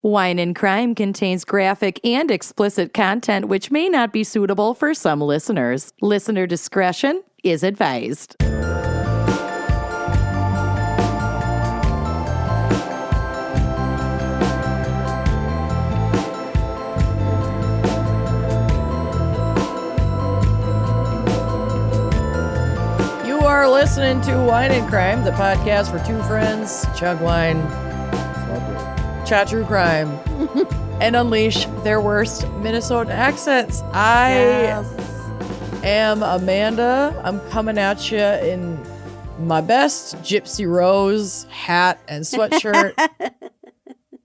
Wine and Crime contains graphic and explicit content which may not be suitable for some listeners. Listener discretion is advised. You are listening to Wine and Crime, the podcast for two friends, chug wine, chat true crime, and unleash their worst Minnesota accents. I am Amanda. I'm coming at you in my best Gypsy Rose hat and sweatshirt.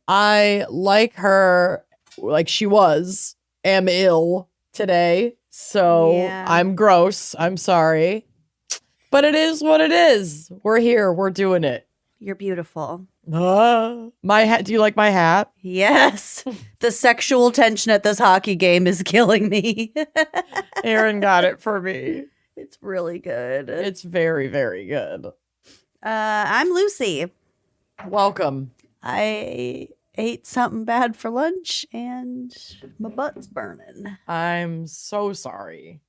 I like her like she was, am ill today, so I'm gross. I'm sorry. But it is what it is. We're here. We're doing it. You're beautiful. My hat. Do you like my hat? Yes. The sexual tension at this hockey game is killing me. Aaron got it for me. It's really good. It's very, very good. I'm Lucy. Welcome. I ate something bad for lunch and my butt's burning. I'm so sorry.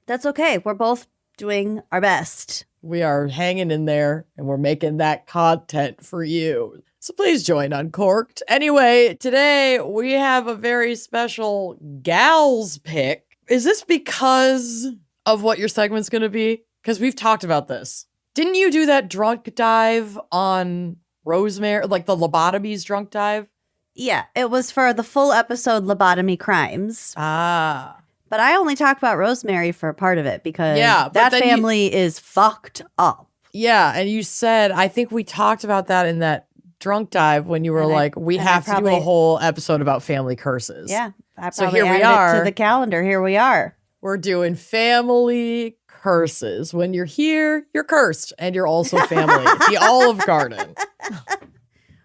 That's okay. We're both doing our best. We are hanging in there and we're making that content for you. So please join Uncorked. Anyway, today we have a very special gals pick. Is this because of what your segment's going to be? Because we've talked about this. Didn't you do that drunk dive on Rosemary, like the lobotomies drunk dive? Yeah, it was for the full episode Lobotomy Crimes. Ah. But I only talk about Rosemary for part of it because that family is fucked up. Yeah, and you said, I think we talked about that in that drunk dive when you were like, we have to do a whole episode about family curses. Yeah, I so probably here we added are it to the calendar. Here we are. We're doing family curses. When you're here, you're cursed, and you're also family. The Olive Garden.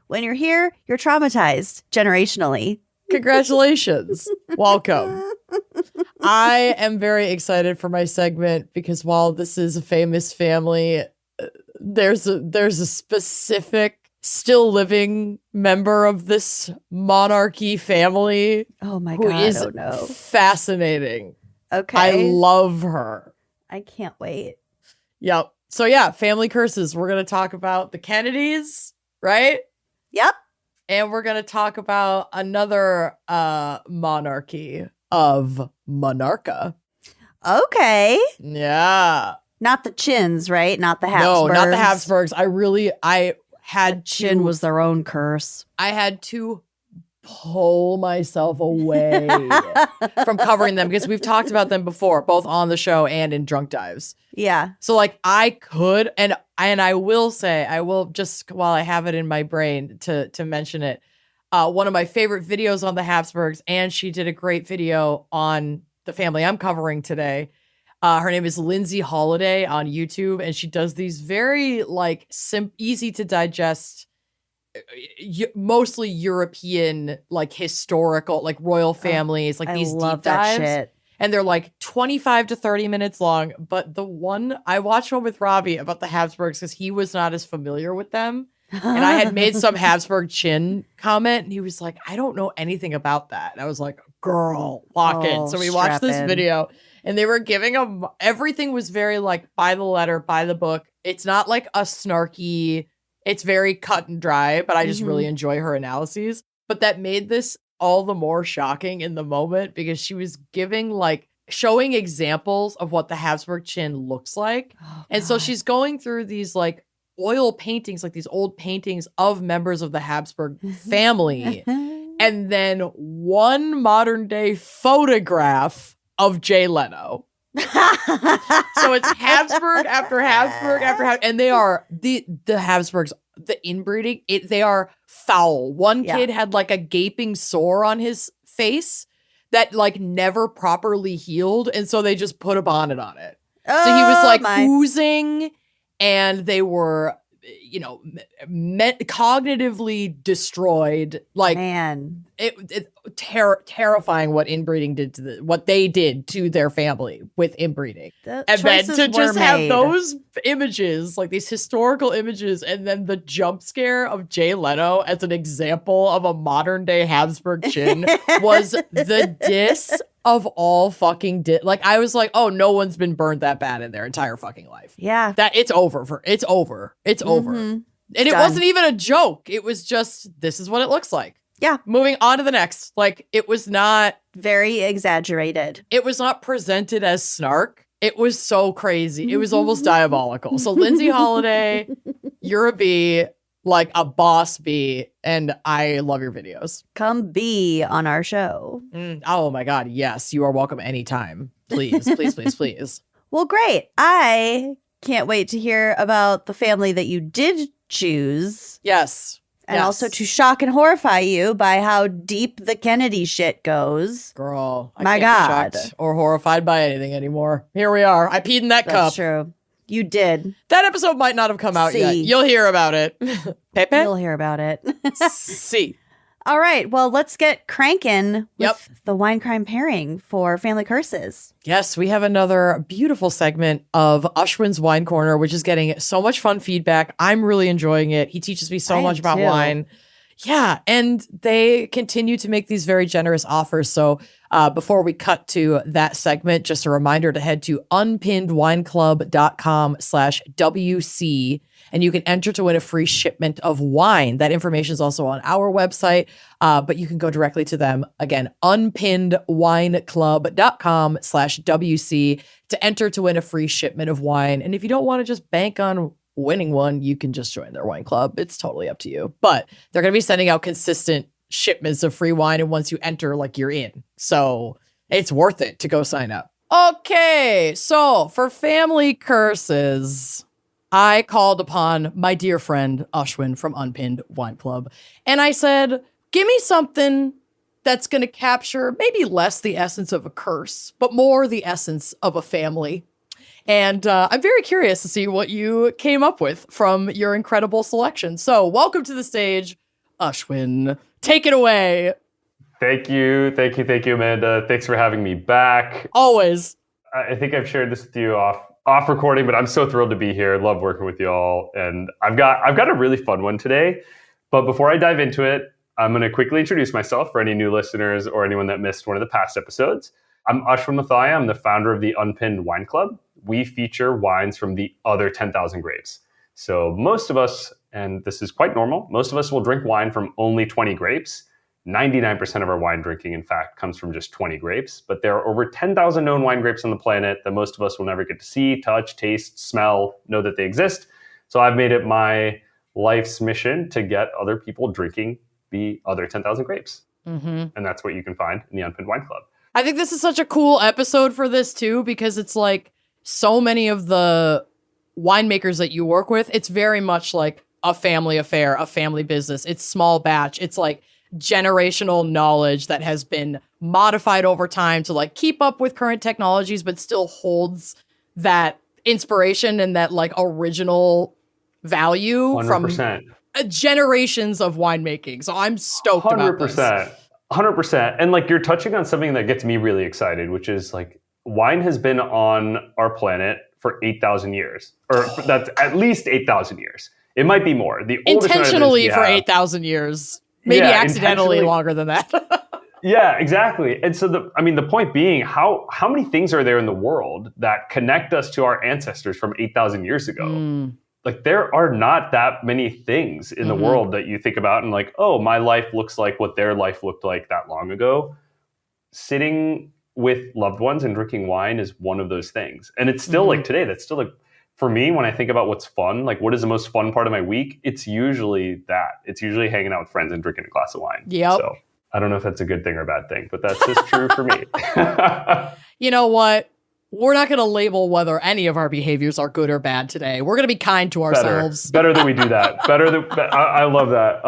When you're here, you're traumatized generationally. Congratulations. Welcome. I am very excited for my segment because while this is a famous family, there's a specific still living member of this monarchy family. Oh my God. Who is fascinating. Okay. I love her. I can't wait. Yep. So yeah, family curses. We're going to talk about the Kennedys, right? Yep. And we're going to talk about another monarchy of Monarcha. Okay. Yeah. Not the Chins, right? Not the Habsburgs. No, not the Habsburgs. I had Chin was their own curse. I had to pull myself away from covering them because we've talked about them before, both on the show and in drunk dives. Yeah. So like I could, and I will say, I will just while I have it in my brain to mention it. One of my favorite videos on the Habsburgs, and she did a great video on the family I'm covering today. Her name is Lindsay Holiday on YouTube, and she does these very like easy to digest, mostly European, like historical, like royal families, like these deep dives. Shit. And they're like 25 to 30 minutes long. But the one I watched one with Robbie about the Habsburgs because he was not as familiar with them. And I had made some Habsburg chin comment, and he was like, I don't know anything about that. And I was like, girl, lock in. So we watched this video, and they were giving them, everything was very like by the letter, by the book. It's not like a snarky, it's very cut and dry, but I just really enjoy her analyses. But that made this all the more shocking in the moment because she was giving like, showing examples of what the Habsburg chin looks like. Oh, and so she's going through these like oil paintings, like these old paintings of members of the Habsburg family. And then one modern day photograph of Jay Leno. So it's Habsburg after Habsburg after Habsburg. And they are the Habsburgs, the inbreeding, they are foul. One kid had like a gaping sore on his face that like never properly healed. And so they just put a bonnet on it. So he was like oozing. And they were cognitively destroyed. Like, Man. it terrifying what inbreeding did to what they did to their family with inbreeding. The And then choices to just were have made. those images, like these historical images, and then the jump scare of Jay Leno as an example of a modern day Habsburg chin was the diss of all fucking like, I was like, oh, no one's been burned that bad in their entire fucking life. Yeah. That it's over. It's over. Mhm. And it Done. wasn't even a joke. It was just, this is what it looks like. Yeah. Moving on to the next. Like, it was not Very exaggerated. presented as snark. It was so crazy. It was Mm-hmm. almost diabolical. So Lindsay Holiday, you're a bee, like a boss bee, and I love your videos. Come be on our show. Oh my God. Yes. You are welcome anytime. Please, please, please, please. Well, great. I can't wait to hear about the family that you did choose. Yes. And Yes. also to shock and horrify you by how deep the Kennedy shit goes. Girl, I My can't God. be shocked or horrified by anything anymore. Here we are. I peed in that That's cup. true. You did. That episode might not have come out yet. See. You'll hear about it. Pepe? You'll hear about it. See. All right. Well, let's get cranking Yep. with the wine crime pairing for Family Curses. Yes, we have another beautiful segment of Ashwin's Wine Corner, which is getting so much fun feedback. I'm really enjoying it. He teaches me so I much am about too. wine. Yeah, and they continue to make these very generous offers. So before we cut to that segment, just a reminder to head to unpinnedwineclub.com/WC, and you can enter to win a free shipment of wine. That information is also on our website, but you can go directly to them. Again, unpinnedwineclub.com/WC to enter to win a free shipment of wine. And if you don't want to just bank on winning one, you can just join their wine club. It's totally up to you. But they're going to be sending out consistent shipments of free wine. And once you enter, like, you're in. So it's worth it to go sign up. Okay. So for family curses, I called upon my dear friend Ashwin from Unpinned Wine Club. And I said, give me something that's going to capture maybe less the essence of a curse, but more the essence of a family. And I'm very curious to see what you came up with from your incredible selection. So welcome to the stage, Ashwin. Take it away. Thank you, Amanda. Thanks for having me back. Always. I think I've shared this with you off recording, but I'm so thrilled to be here. Love working with you all. And I've got a really fun one today. But before I dive into it, I'm going to quickly introduce myself for any new listeners or anyone that missed one of the past episodes. I'm Ashwin Mathia. I'm the founder of the Unpinned Wine Club. We feature wines from the other 10,000 grapes. So most of us, and this is quite normal, most of us will drink wine from only 20 grapes. 99% of our wine drinking, in fact, comes from just 20 grapes. But there are over 10,000 known wine grapes on the planet that most of us will never get to see, touch, taste, smell, know that they exist. So I've made it my life's mission to get other people drinking the other 10,000 grapes. Mm-hmm. And that's what you can find in the Unpinned Wine Club. I think this is such a cool episode for this too, because it's like so many of the winemakers that you work with, it's very much like a family affair, a family business. It's small batch. It's like generational knowledge that has been modified over time to like keep up with current technologies, but still holds that inspiration and that like original value 100%. from generations of winemaking. So I'm stoked about this. 100%. And like you're touching on something that gets me really excited, which is like wine has been on our planet for 8,000 years, or that's at least 8,000 years. It might be more. The oldest Intentionally for yeah. 8,000 years. Maybe Yeah, accidentally intentionally. longer than that. Yeah, exactly. And so the point being, how many things are there in the world that connect us to our ancestors from 8,000 years ago? Like there are not that many things in the world that you think about and like, oh, my life looks like what their life looked like that long ago. Sitting with loved ones and drinking wine is one of those things. And it's still like today, that's still like, for me, when I think about what's fun, like what is the most fun part of my week, it's usually that. It's usually hanging out with friends and drinking a glass of wine. Yep. So I don't know if that's a good thing or a bad thing, but that's just true for me. You know what? We're not going to label whether any of our behaviors are good or bad today. We're going to be kind to ourselves. Better than we do that. I love that.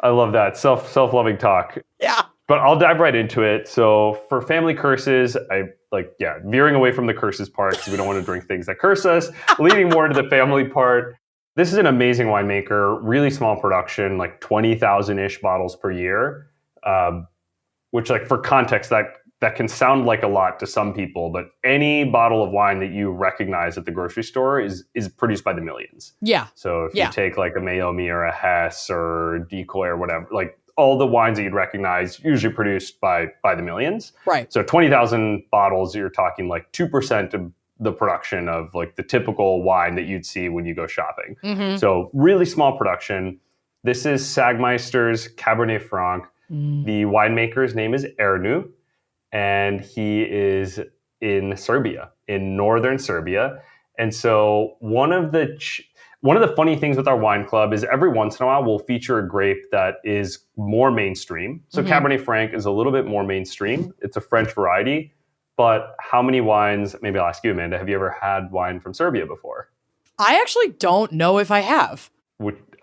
I love that. Self-loving talk. Yeah. But I'll dive right into it. So for family curses, veering away from the curses part because we don't want to drink things that curse us, leading more into the family part. This is an amazing winemaker, really small production, like 20,000-ish bottles per year, which, like, for context, that can sound like a lot to some people, but any bottle of wine that you recognize at the grocery store is produced by the millions. Yeah. So if you take like a Mayomi or a Hess or Decoy or whatever, like all the wines that you'd recognize usually produced by the millions. Right. So 20,000 bottles, you're talking like 2% of the production of like the typical wine that you'd see when you go shopping. Mm-hmm. So really small production. This is Sagmeister's Cabernet Franc. The winemaker's name is Ernu, and he is in Serbia, in northern Serbia. And so one of the funny things with our wine club is every once in a while we'll feature a grape that is more mainstream. So Cabernet Franc is a little bit more mainstream. It's a French variety. But how many wines, maybe I'll ask you, Amanda, have you ever had wine from Serbia before? I actually don't know if I have.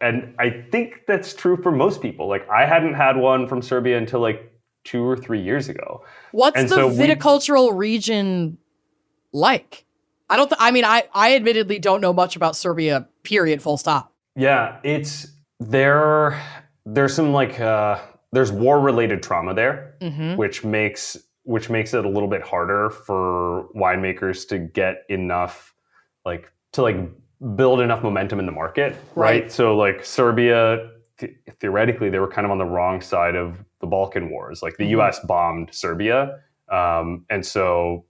And I think that's true for most people. Like, I hadn't had one from Serbia until like 2 or 3 years ago. What's the viticultural region like? I admittedly don't know much about Serbia, period, full stop. Yeah, there's some like, there's war-related trauma there, which makes it a little bit harder for winemakers to get enough, like, to like build enough momentum in the market, right? So like Serbia, theoretically, they were kind of on the wrong side of the Balkan Wars. Like the U.S. bombed Serbia. And so,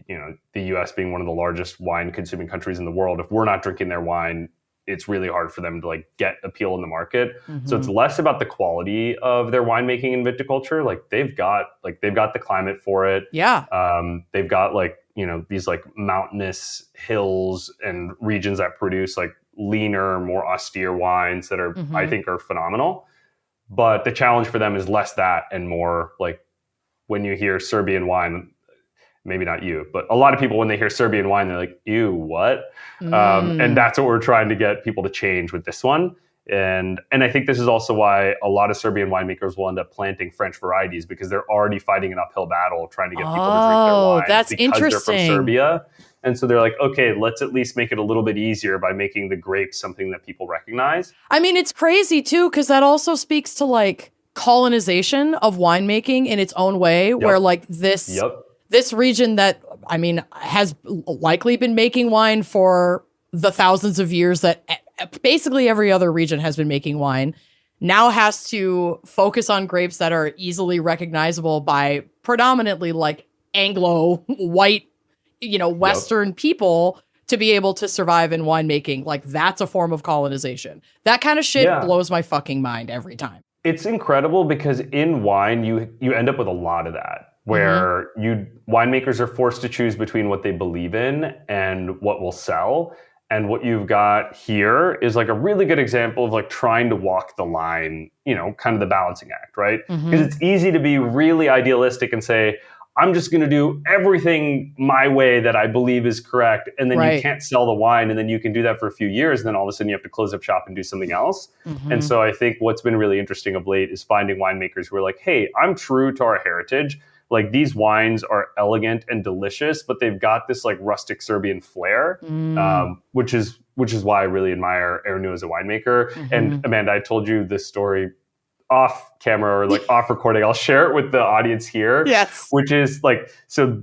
the U.S. being one of the largest wine consuming countries in the world, if we're not drinking their wine, it's really hard for them to like get appeal in the market. So it's less about the quality of their winemaking and viticulture. Like they've got the climate for it. Yeah. They've got like, these like mountainous hills and regions that produce like leaner, more austere wines that are, I think, are phenomenal. But the challenge for them is less that and more like when you hear Serbian wine, maybe not you, but a lot of people, when they hear Serbian wine, they're like, ew, what? And that's what we're trying to get people to change with this one. And I think this is also why a lot of Serbian winemakers will end up planting French varieties, because they're already fighting an uphill battle trying to get people to drink their wine. That's because interesting. They're from Serbia. And so they're like, okay, let's at least make it a little bit easier by making the grapes something that people recognize. I mean, it's crazy too, because that also speaks to like colonization of winemaking in its own way, where like this region that, I mean, has likely been making wine for the thousands of years that basically every other region has been making wine, now has to focus on grapes that are easily recognizable by predominantly like Anglo white, Western people to be able to survive in winemaking. Like that's a form of colonization. That kind of shit blows my fucking mind every time. It's incredible because in wine, you end up with a lot of that, where winemakers are forced to choose between what they believe in and what will sell. And what you've got here is like a really good example of like trying to walk the line, kind of the balancing act, right? Because it's easy to be really idealistic and say, I'm just going to do everything my way that I believe is correct. And then you can't sell the wine. And then you can do that for a few years. And then all of a sudden you have to close up shop and do something else. And so I think what's been really interesting of late is finding winemakers who are like, hey, I'm true to our heritage. Like these wines are elegant and delicious, but they've got this like rustic Serbian flair, which is why I really admire Ernu as a winemaker. And Amanda, I told you this story off camera or like off recording. I'll share it with the audience here. Yes. Which is like, so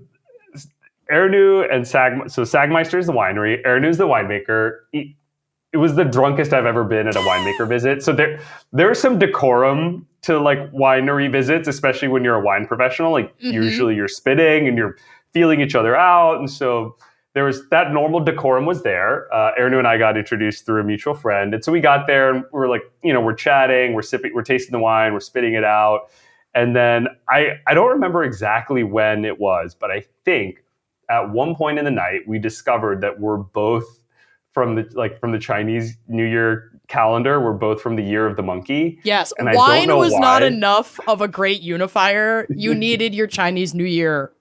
Ernu and Sagmeister is the winery. Ernu is the winemaker. It was the drunkest I've ever been at a winemaker visit. So there's some decorum to like winery visits, especially when you're a wine professional. Like usually you're spitting and you're feeling each other out. And so there was that normal decorum was there. Ernu and I got introduced through a mutual friend. And so we got there and we were like, we're chatting, we're sipping, we're tasting the wine, we're spitting it out. And then I don't remember exactly when it was, but I think at one point in the night, we discovered that we're both from the Chinese New Year calendar. We're both from the year of the monkey. Yes, and wine was not enough of a great unifier. You needed your Chinese New Year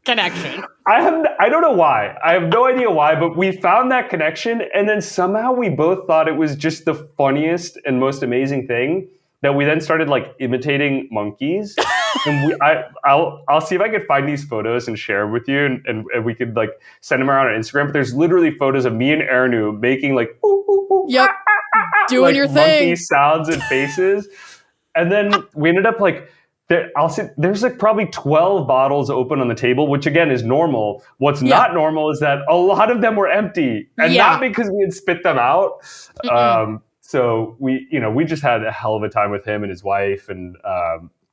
connection. I don't know why. I have no idea why, but we found that connection, and then somehow we both thought it was just the funniest and most amazing thing that we then started like imitating monkeys. And I'll see if I could find these photos and share them with you, and we could like send them around on Instagram. But there's literally photos of me and Ernu making like ooh, ooh, ooh, Yep. Doing like your monkey thing. sounds and faces. And then we ended up like, there's like probably 12 bottles open on the table, which again is normal. What's not normal is that a lot of them were empty, and not because we had spit them out. So we just had a hell of a time with him and his wife, and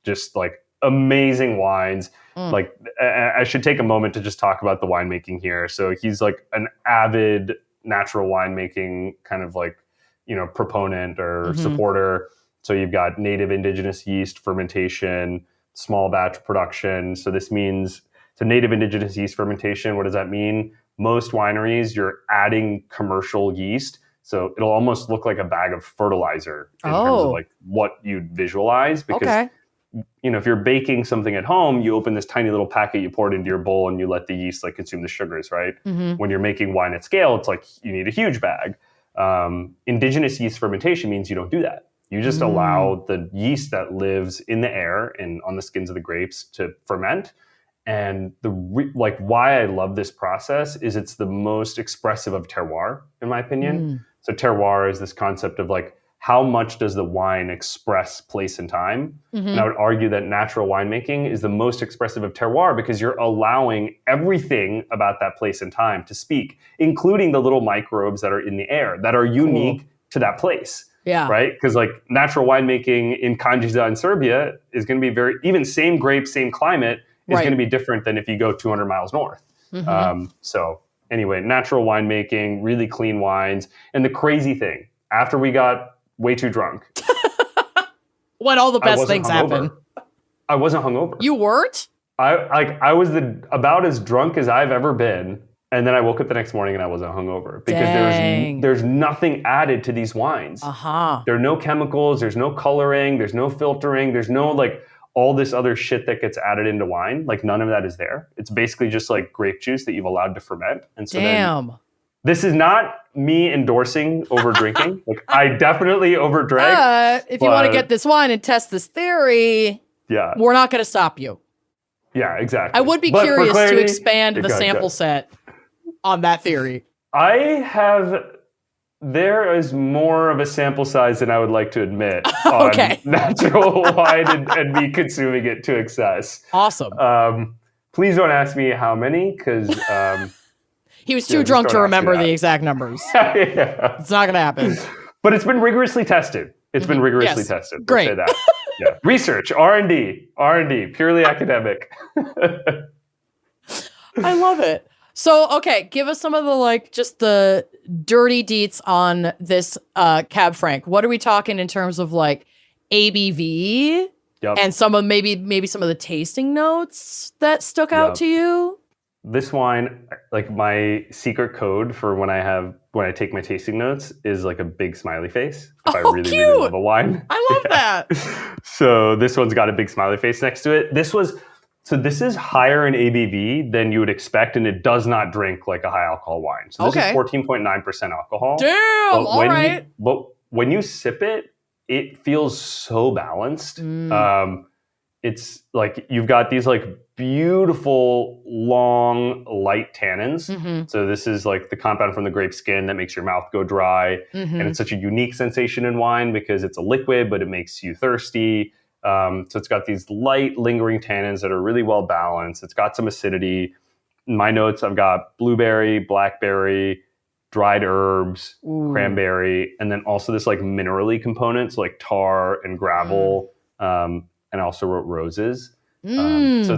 just like amazing wines. Like I should take a moment to just talk about the winemaking here. So he's like an avid natural winemaking kind of like, proponent or supporter. So you've got native indigenous yeast fermentation, small batch production. So this means, native indigenous yeast fermentation, what does that mean? Most wineries, you're adding commercial yeast. So it'll almost look like a bag of fertilizer in terms of like what you'd visualize. Because, if you're baking something at home, you open this tiny little packet, you pour it into your bowl, and you let the yeast like consume the sugars, right? When you're making wine at scale, it's like you need a huge bag. Indigenous yeast fermentation means you don't do that. You just allow the yeast that lives in the air and on the skins of the grapes to ferment. And why I love this process is it's the most expressive of terroir, in my opinion. So terroir is this concept of like, how much does the wine express place and time? And I would argue that natural winemaking is the most expressive of terroir because you're allowing everything about that place and time to speak, including the little microbes that are in the air that are unique to that place. Yeah. Right? Because like natural winemaking in Kanjiza in Serbia is going to be even same grapes, same climate is going to be different than if you go 200 miles north. So anyway, natural winemaking, really clean wines. And the crazy thing, after we got way too drunk. When all the best things happen. I wasn't hungover. You weren't? I was about as drunk as I've ever been. And then I woke up the next morning and I wasn't hungover because there's nothing added to these wines. There are no chemicals, there's no coloring, there's no filtering, there's no like all this other shit that gets added into wine. Like none of that is there. It's basically just like grape juice that you've allowed to ferment. And so then this is not me endorsing over drinking. Like I definitely overdrank. If you want to get this wine and test this theory, we're not going to stop you. Yeah, exactly. I would be curious to expand the sample set on that theory. There is more of a sample size than I would like to admit on natural wine and me consuming it to excess. Awesome. Please don't ask me how many, because he was too drunk to remember the exact numbers. It's not going to happen. But it's been rigorously tested. It's been rigorously tested. Great. Let's say that. Research, R&D, purely academic. I love it. So, okay, give us some of the just the dirty deets on this Cab Franc. What are we talking in terms of ABV and some of maybe some of the tasting notes that stuck out to you? This wine, my secret code for when I take my tasting notes is like a big smiley face. If I really love a wine. I love that. So this one's got a big smiley face next to it. This is higher in ABV than you would expect, and it does not drink like a high alcohol wine. So this is 14.9% alcohol. Damn, but when you sip it, it feels so balanced. It's like you've got these beautiful, long, light tannins. So this is the compound from the grape skin that makes your mouth go dry. And it's such a unique sensation in wine because it's a liquid, but it makes you thirsty. So it's got these light, lingering tannins that are really well balanced. It's got some acidity. In my notes, I've got blueberry, blackberry, dried herbs, cranberry, and then also this minerally components like tar and gravel. And I also wrote roses. So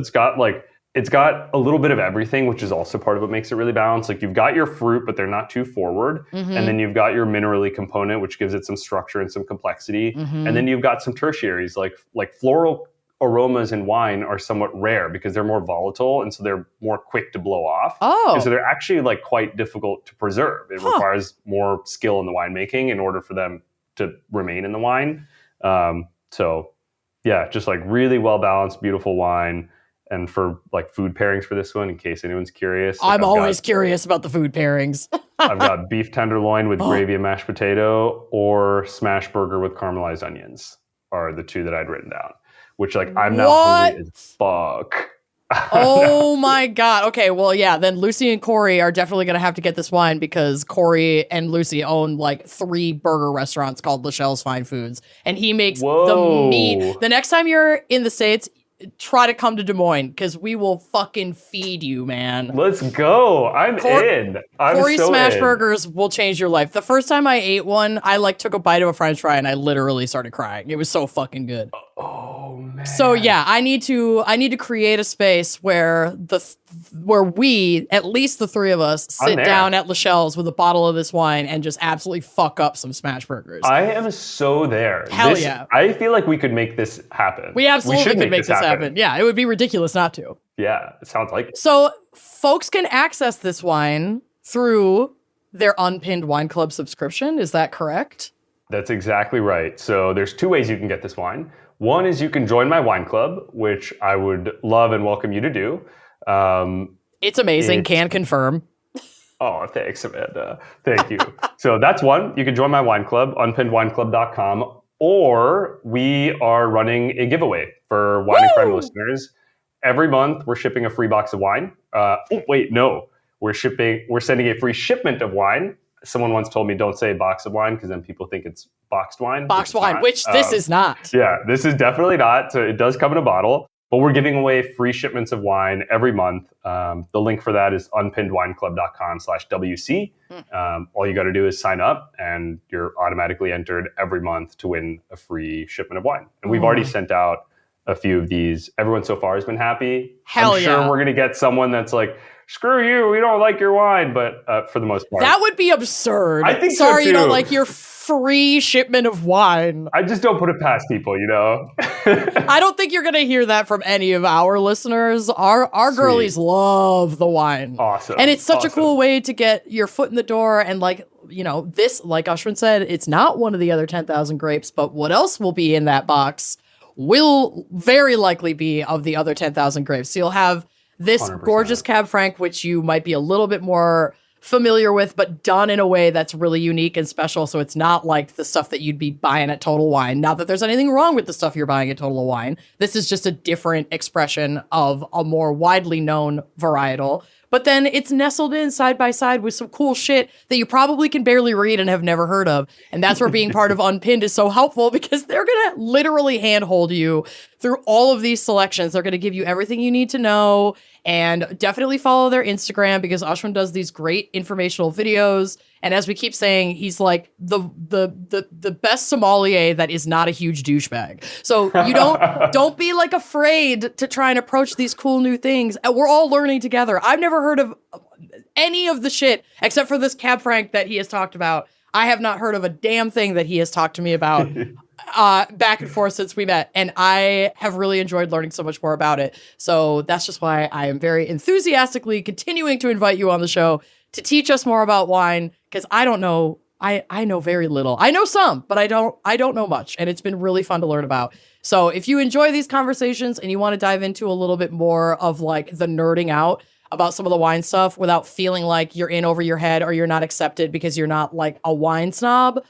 it's got a little bit of everything, which is also part of what makes it really balanced. You've got your fruit, but they're not too forward. And then you've got your minerally component, which gives it some structure and some complexity. And then you've got some tertiaries, like floral aromas in wine are somewhat rare because they're more volatile. And so they're more quick to blow off. And so they're actually quite difficult to preserve. It requires more skill in the winemaking in order for them to remain in the wine. So yeah, just really well balanced, beautiful wine. And for food pairings for this one, in case anyone's curious. I'm always curious about the food pairings. I've got beef tenderloin with gravy and mashed potato, or smash burger with caramelized onions are the two that I'd written down. Which I'm now hungry as fuck. Oh my God. Okay. Well, yeah. Then Lucy and Corey are definitely going to have to get this wine because Corey and Lucy own like 3 burger restaurants called Lachelle's Fine Foods. And he makes the meat. Whoa. The next time you're in the States, try to come to Des Moines because we will fucking feed you, man. Let's go. I'm in. I'm Corey's so smash in. burgers will change your life. The first time I ate one, I like took a bite of a French fry and I literally started crying. It was so fucking good. Oh man. So yeah, I need to create a space where we, at least the 3 of us, sit there. down at Lachelle's with a bottle of this wine and just absolutely fuck up some smash burgers. I am so there. Hell yeah. I feel like we could make this happen. We absolutely should could make this happen. Yeah, it would be ridiculous not to. Yeah, it sounds like it. So folks can access this wine through their Unpinned Wine Club subscription. Is that correct? That's exactly right. So there's 2 ways you can get this wine. One is you can join my wine club, which I would love and welcome you to do. It's amazing. Can confirm. Oh, thanks, Amanda. Thank you. So that's one. You can join my wine club, unpinnedwineclub.com, or we are running a giveaway for Wine and Crime listeners. Every month, we're shipping a free box of wine. We're sending a free shipment of wine. Someone once told me, don't say box of wine, because then people think it's boxed wine. Boxed wine, which this is not. Yeah, this is definitely not. So it does come in a bottle. But we're giving away free shipments of wine every month. The link for that is unpinnedwineclub.com/WC. All you got to do is sign up and you're automatically entered every month to win a free shipment of wine. And we've already sent out a few of these. Everyone so far has been happy. I'm sure we're going to get someone that's like, screw you, we don't like your wine. But for the most part. That would be absurd. I think Sorry, so you don't too. like your free shipment of wine. I just don't put it past people, you know? I don't think you're going to hear that from any of our listeners. Our girlies love the wine. Awesome. And it's such a cool way to get your foot in the door. And like, you know, this, like Ashwin said, it's not one of the other 10,000 grapes, but what else will be in that box will very likely be of the other 10,000 grapes. So you'll have this 100%. gorgeous Cab Franc, which you might be a little bit more familiar with, but done in a way that's really unique and special. So it's not like the stuff that you'd be buying at Total Wine. Not that there's anything wrong with the stuff you're buying at Total Wine. This is just a different expression of a more widely known varietal. But then it's nestled in side by side with some cool shit that you probably can barely read and have never heard of. And that's where being part of Unpinned is so helpful, because they're going to literally handhold you through all of these selections. They're going to give you everything you need to know. And definitely follow their Instagram, because Ashwin does these great informational videos. And as we keep saying, he's like the best sommelier that is not a huge douchebag. So you don't be like afraid to try and approach these cool new things. And we're all learning together. I've never heard of any of the shit except for this Cab Franc that he has talked about. I have not heard of a damn thing that he has talked to me about back and forth since we met. And I have really enjoyed learning so much more about it. So that's just why I am very enthusiastically continuing to invite you on the show to teach us more about wine, because I don't know. I know very little. I know some, but I don't know much. And it's been really fun to learn about. So if you enjoy these conversations and you want to dive into a little bit more of like the nerding out about some of the wine stuff without feeling like you're in over your head or you're not accepted because you're not like a wine snob,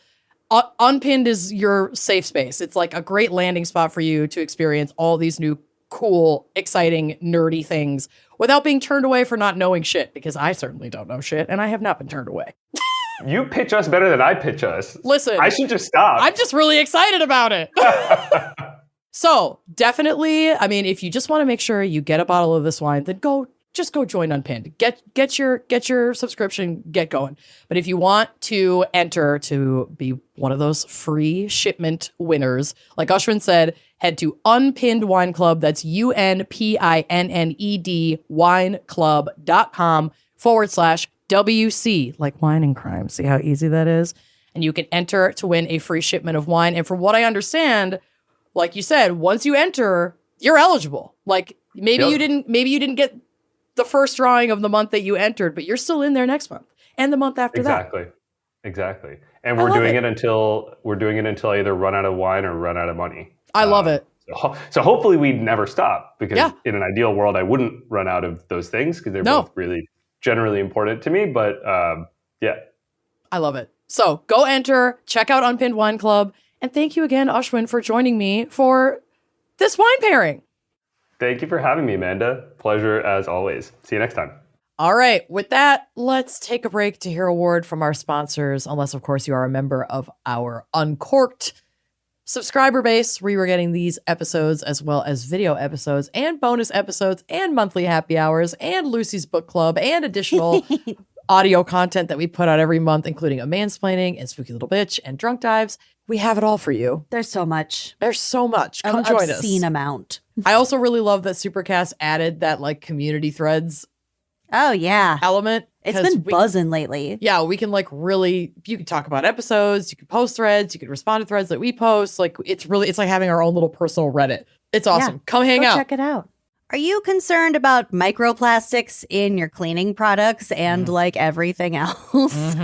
Unpinned is your safe space. It's like a great landing spot for you to experience all these new cool, exciting, nerdy things without being turned away for not knowing shit, because I certainly don't know shit and I have not been turned away. You pitch us better than I pitch us. Listen, I should just stop. I'm just really excited about it. So definitely, I mean, if you just want to make sure you get a bottle of this wine, then just go join Unpinned. Get your subscription, get going. But if you want to enter to be one of those free shipment winners, like Ashwin said, head to Unpinned Wine Club. That's UnPINNED wineclub.com/WC, like wine and crime. See how easy that is? And you can enter to win a free shipment of wine. And from what I understand, like you said, once you enter, you're eligible. Like maybe you didn't get the first drawing of the month that you entered, but you're still in there next month and the month after that. Exactly. And we're doing it until I either run out of wine or run out of money. I love it. So hopefully we'd never stop, because in an ideal world, I wouldn't run out of those things, because they're both really generally important to me. But yeah. I love it. So go enter, check out Unpinned Wine Club. And thank you again, Ashwin, for joining me for this wine pairing. Thank you for having me, Amanda. Pleasure as always. See you next time. All right. With that, let's take a break to hear a word from our sponsors, unless, of course, you are a member of our Uncorked subscriber base, where you are getting these episodes as well as video episodes and bonus episodes and monthly happy hours and Lucy's book club and additional audio content that we put out every month, including a mansplaining and spooky little bitch and drunk dives. We have it all for you. There's so much. There's so much. Come join us. Obscene amount. I also really love that Supercast added that like community threads Oh, yeah. element. It's been buzzing lately. Yeah, we can like really, you can talk about episodes, you can post threads, you can respond to threads that we post. Like it's like having our own little personal Reddit. It's awesome. Yeah. Come hang Go out. check it out. Are you concerned about microplastics in your cleaning products and like everything else?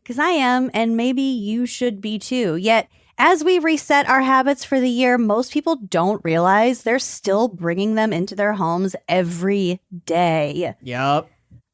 Because I am, and maybe you should be too. Yet, as we reset our habits for the year, most people don't realize they're still bringing them into their homes every day. Yep.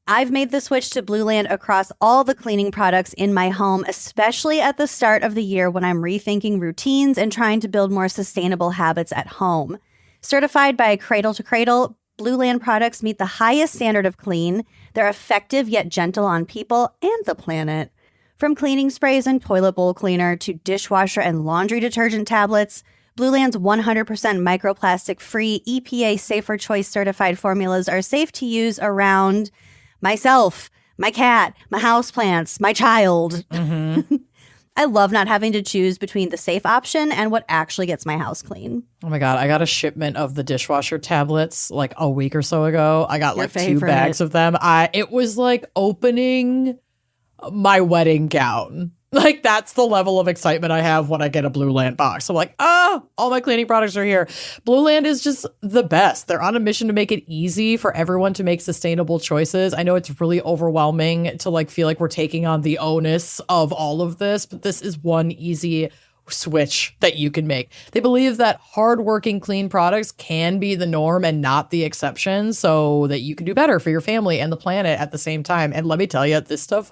I've made the switch to Blue Land across all the cleaning products in my home, especially at the start of the year when I'm rethinking routines and trying to build more sustainable habits at home. Certified by Cradle to Cradle, Blue Land products meet the highest standard of clean. They're effective yet gentle on people and the planet. From cleaning sprays and toilet bowl cleaner to dishwasher and laundry detergent tablets, Blue Land's 100% microplastic-free, EPA Safer Choice certified formulas are safe to use around myself, my cat, my houseplants, my child. I love not having to choose between the safe option and what actually gets my house clean. Oh my God. I got a shipment of the dishwasher tablets like a week or so ago. I got Your like 2 favorite. bags of them. It was like opening my wedding gown. Like that's the level of excitement I have when I get a Blue Land box. I'm like, all my cleaning products are here. Blue Land is just the best. They're on a mission to make it easy for everyone to make sustainable choices. I know it's really overwhelming to like feel like we're taking on the onus of all of this, but this is one easy switch that you can make. They believe that hardworking clean products can be the norm and not the exception, so that you can do better for your family and the planet at the same time. And let me tell you, this stuff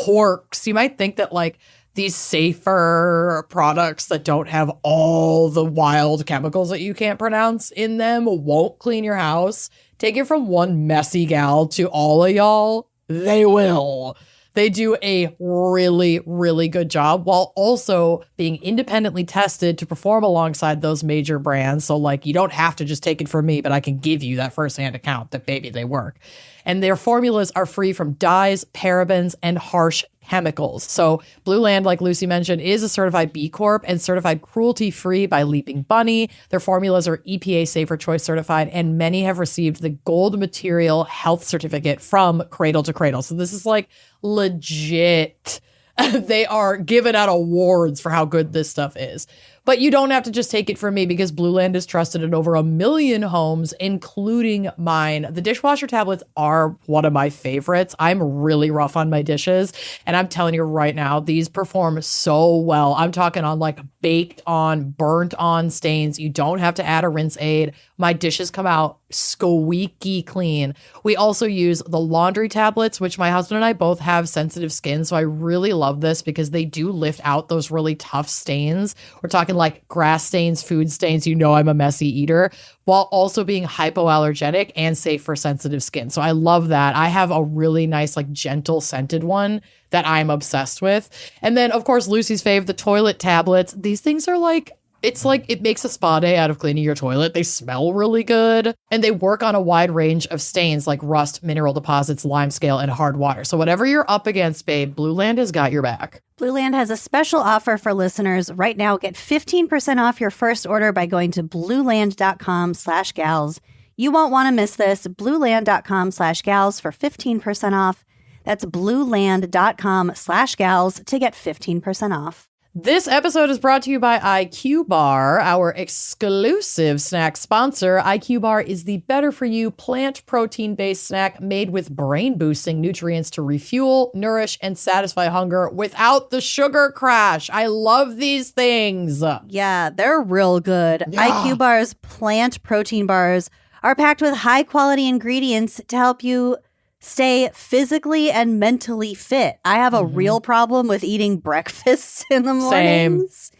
works. You might think that like these safer products that don't have all the wild chemicals that you can't pronounce in them won't clean your house. Take it from one messy gal to all of y'all. They will. They do a really, really good job while also being independently tested to perform alongside those major brands. So like you don't have to just take it from me, but I can give you that firsthand account that baby, they work. And their formulas are free from dyes, parabens, and harsh chemicals. So Blue Land, like Lucy mentioned, is a certified B Corp and certified cruelty-free by Leaping Bunny. Their formulas are EPA Safer Choice certified, and many have received the Gold Material Health Certificate from Cradle to Cradle. So this is like legit. They are giving out awards for how good this stuff is. But you don't have to just take it from me because Blue Land is trusted in over 1 million homes, including mine. The dishwasher tablets are one of my favorites. I'm really rough on my dishes. And I'm telling you right now, these perform so well. I'm talking on like baked on, burnt on stains. You don't have to add a rinse aid. My dishes come out squeaky clean. We also use the laundry tablets, which my husband and I both have sensitive skin. So I really love this because they do lift out those really tough stains. We're talking like grass stains, food stains. You know I'm a messy eater, while also being hypoallergenic and safe for sensitive skin. So I love that. I have a really nice, like gentle scented one that I'm obsessed with. And then, of course, Lucy's fave, the toilet tablets. These things are like, it's like it makes a spa day out of cleaning your toilet. They smell really good. And they work on a wide range of stains like rust, mineral deposits, limescale, and hard water. So whatever you're up against, babe, Blue Land has got your back. Blue Land has a special offer for listeners. Right now, get 15% off your first order by going to blueland.com/gals. You won't want to miss this. blueland.com/gals for 15% off. That's blueland.com/gals to get 15% off. This episode is brought to you by IQ Bar, our exclusive snack sponsor. IQ Bar is the better-for-you plant protein-based snack made with brain-boosting nutrients to refuel, nourish, and satisfy hunger without the sugar crash. I love these things. Yeah, they're real good. Yeah. IQ Bar's plant protein bars are packed with high-quality ingredients to help you stay physically and mentally fit. I have a real problem with eating breakfast in the mornings.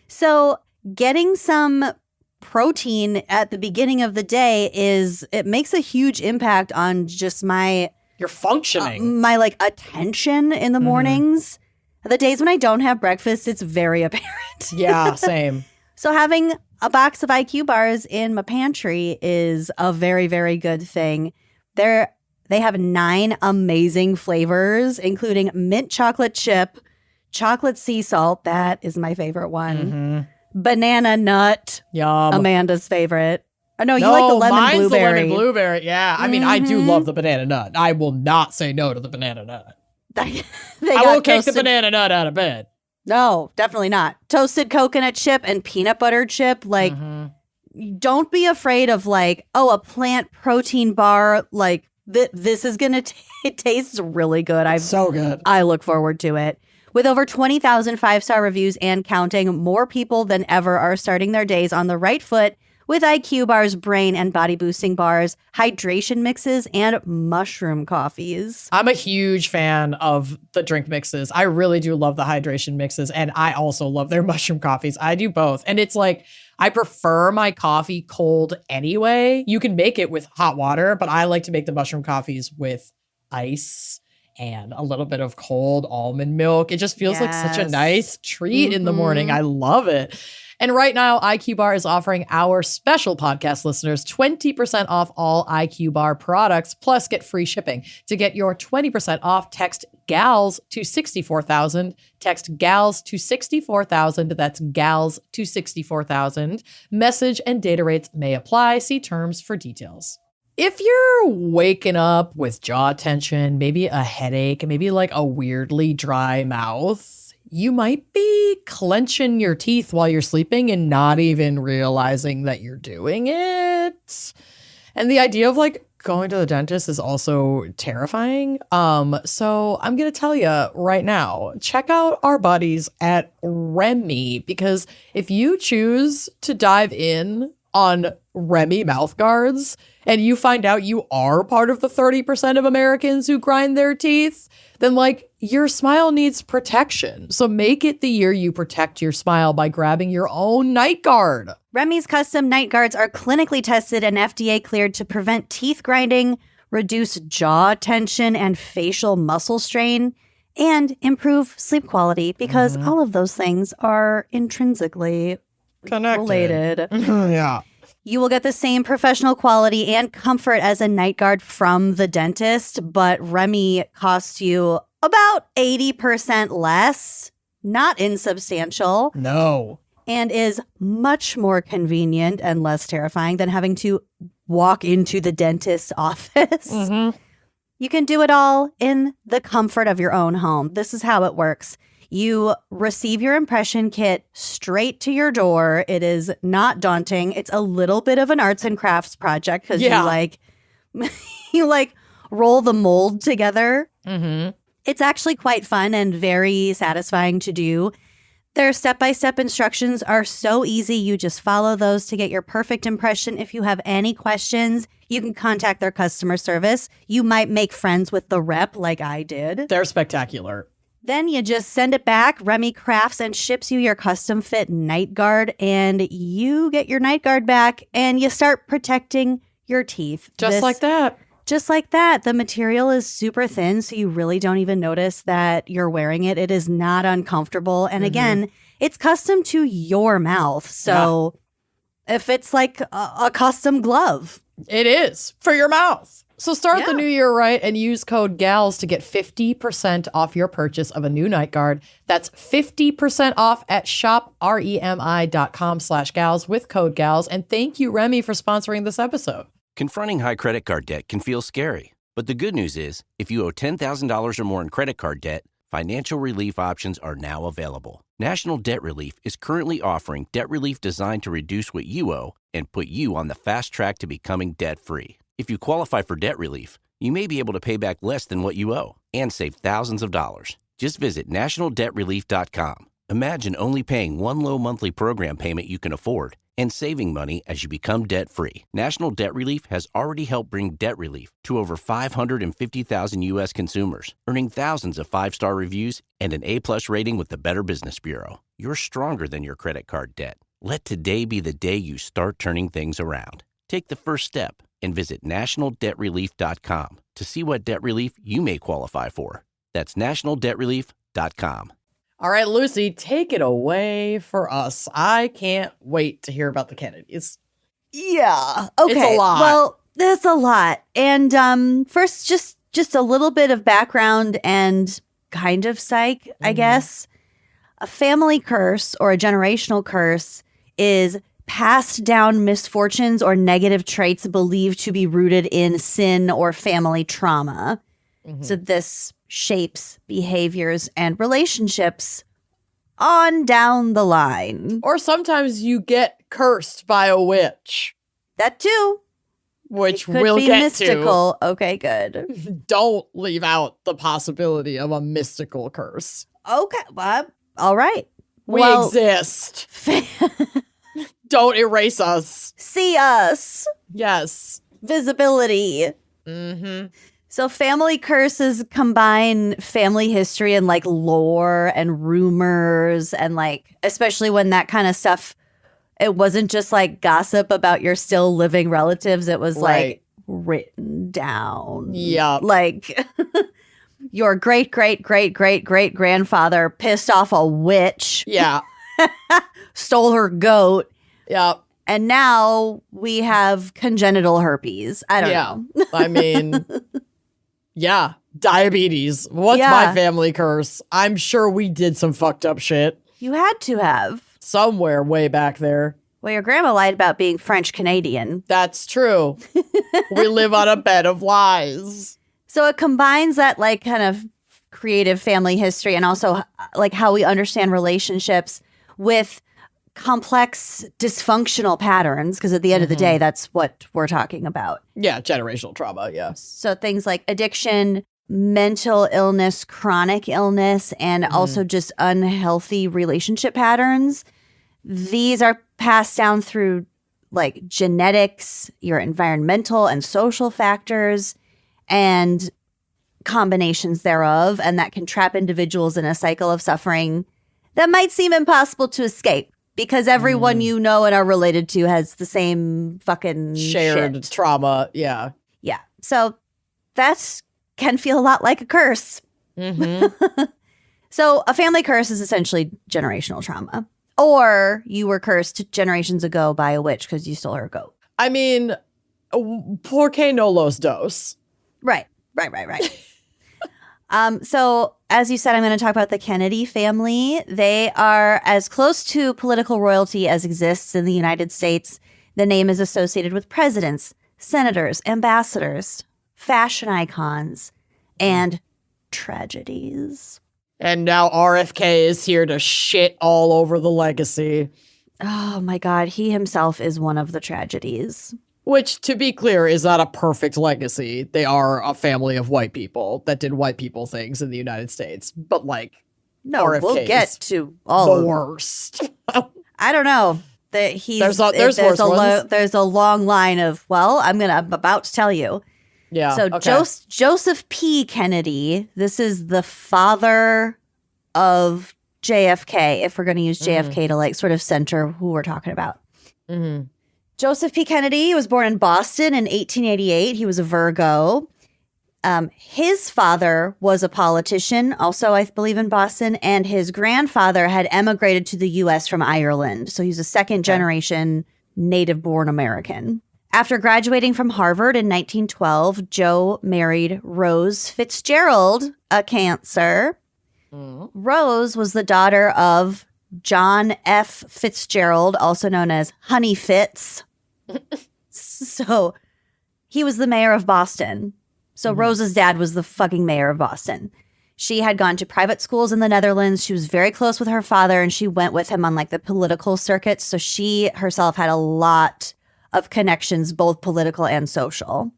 So getting some protein at the beginning of the day it makes a huge impact on just my You're functioning. my like attention in the mornings. The days when I don't have breakfast, it's very apparent. Yeah, same. So having a box of IQ bars in my pantry is a very, very good thing. They have 9 amazing flavors, including mint chocolate chip, chocolate sea salt, that is my favorite one, banana nut, Yum. Amanda's favorite. Oh, no, you like the lemon mine's blueberry. the lemon blueberry. Yeah, I mean, I do love the banana nut. I will not say no to the banana nut. They I got won't kick the toasted- banana nut out of bed. No, definitely not. Toasted coconut chip and peanut butter chip. Like, don't be afraid of like, oh, a plant protein bar. Like, this is going to it tastes really good. So good. I look forward to it. With over 20,000 5-star reviews and counting, more people than ever are starting their days on the right foot with IQ bars, brain and body boosting bars, hydration mixes, and mushroom coffees. I'm a huge fan of the drink mixes. I really do love the hydration mixes, and I also love their mushroom coffees. I do both. And it's like, I prefer my coffee cold anyway. You can make it with hot water, but I like to make the mushroom coffees with ice and a little bit of cold almond milk. It just feels like such a Yes. nice treat in the morning. I love it. And right now, IQ Bar is offering our special podcast listeners 20% off all IQ Bar products, plus get free shipping. To get your 20% off, text GALS to 64,000. Text GALS to 64,000. That's GALS to 64,000. Message and data rates may apply. See terms for details. If you're waking up with jaw tension, maybe a headache, maybe like a weirdly dry mouth, you might be clenching your teeth while you're sleeping and not even realizing that you're doing it. And the idea of like going to the dentist is also terrifying. So I'm going to tell you right now, check out our buddies at Remy, because if you choose to dive in on Remy mouth guards and you find out you are part of the 30% of Americans who grind their teeth, then like your smile needs protection. So make it the year you protect your smile by grabbing your own night guard. Remy's custom night guards are clinically tested and FDA cleared to prevent teeth grinding, reduce jaw tension and facial muscle strain, and improve sleep quality, because all of those things are intrinsically Connected. related. Yeah. You will get the same professional quality and comfort as a night guard from the dentist, but Remy costs you about 80% less, not insubstantial, No. and is much more convenient and less terrifying than having to walk into the dentist's office. You can do it all in the comfort of your own home. This is how it works. You receive your impression kit straight to your door. It is not daunting. It's a little bit of an arts and crafts project because you roll the mold together. It's actually quite fun and very satisfying to do. Their step-by-step instructions are so easy. You just follow those to get your perfect impression. If you have any questions, you can contact their customer service. You might make friends with the rep like I did. They're spectacular. Then you just send it back. Remy crafts and ships you your custom fit night guard, and you get your night guard back and you start protecting your teeth. Just like that. Just like that. The material is super thin, so you really don't even notice that you're wearing it. It is not uncomfortable. And again, it's custom to your mouth. So if it's like a custom glove. It is for your mouth. So start the new year right and use code GALS to get 50% off your purchase of a new night guard. That's 50% off at shopremi.com/gals with code GALS. And thank you, Remy, for sponsoring this episode. Confronting high credit card debt can feel scary, but the good news is, if you owe $10,000 or more in credit card debt, financial relief options are now available. National Debt Relief is currently offering debt relief designed to reduce what you owe and put you on the fast track to becoming debt-free. If you qualify for debt relief, you may be able to pay back less than what you owe and save thousands of dollars. Just visit nationaldebtrelief.com. Imagine only paying one low monthly program payment you can afford and saving money as you become debt-free. National Debt Relief has already helped bring debt relief to over 550,000 U.S. consumers, earning thousands of 5-star reviews and an A+ rating with the Better Business Bureau. You're stronger than your credit card debt. Let today be the day you start turning things around. Take the first step and visit nationaldebtrelief.com to see what debt relief you may qualify for. That's nationaldebtrelief.com. All right, Lucy, take it away for us. I can't wait to hear about the Kennedys. Yeah. Okay. It's a lot. Well, there's a lot. And first, just a little bit of background and kind of psych, I guess. A family curse or a generational curse is passed down misfortunes or negative traits believed to be rooted in sin or family trauma. So this shapes behaviors and relationships on down the line. Or sometimes you get cursed by a witch, That too. which Could we'll be get mystical. Okay, good. to. Don't leave out the possibility of a mystical curse. Okay, well, all right. We Well, exist. Don't erase us. see us. Yes. Visibility. Mm-hmm. So family curses combine family history and like lore and rumors and like, especially when that kind of stuff, it wasn't just like gossip about your still living relatives. It was like written down. Yeah. Like your great, great, great, great, great grandfather pissed off a witch, Yeah. stole her goat. Yeah. And now we have congenital herpes. I don't know. I mean, yeah. Diabetes. What's Yeah. my family curse? I'm sure we did some fucked up shit You had to have. somewhere way back there. Well, your grandma lied about being French Canadian. That's true. We live on a bed of lies. So it combines that like kind of creative family history and also like how we understand relationships with complex dysfunctional patterns, because at the end of the day, that's what we're talking about. Yeah. Generational trauma. Yeah. So things like addiction, mental illness, chronic illness, and also just unhealthy relationship patterns. These are passed down through like genetics, your environmental and social factors, and combinations thereof. And that can trap individuals in a cycle of suffering that might seem impossible to escape because everyone you know and are related to has the same fucking Shared shit. trauma. Yeah. Yeah. So that can feel a lot like a curse. Mm-hmm. So a family curse is essentially generational trauma. Or you were cursed generations ago by a witch because you stole her goat. I mean, por que no los dos? Right. So as you said, I'm going to talk about the Kennedy family. They are as close to political royalty as exists in the United States. The name is associated with presidents, senators, ambassadors, fashion icons, and tragedies. And now RFK is here to shit all over the legacy. Oh my God, he himself is one of the tragedies. Which, to be clear, is not a perfect legacy. They are a family of white people that did white people things in the United States. But, like, No, RFK we'll is get to all the of worst. I don't know. There's worse ones. there's a long line of, well, I'm about to tell you. Yeah. So okay. Joseph P. Kennedy, this is the father of JFK, if we're going to use JFK to like sort of center who we're talking about. Mm-hmm. Joseph P. Kennedy was born in Boston in 1888. He was a Virgo. His father was a politician, also I believe in Boston, and his grandfather had emigrated to the U.S. from Ireland. So he's a second generation native-born American. After graduating from Harvard in 1912, Joe married Rose Fitzgerald, a Cancer. Rose was the daughter of John F. Fitzgerald, also known as Honey Fitz. So he was the mayor of Boston. So Rose's dad was the fucking mayor of Boston. She had gone to private schools in the Netherlands. She was very close with her father, and she went with him on like the political circuits. So she herself had a lot of connections, both political and social.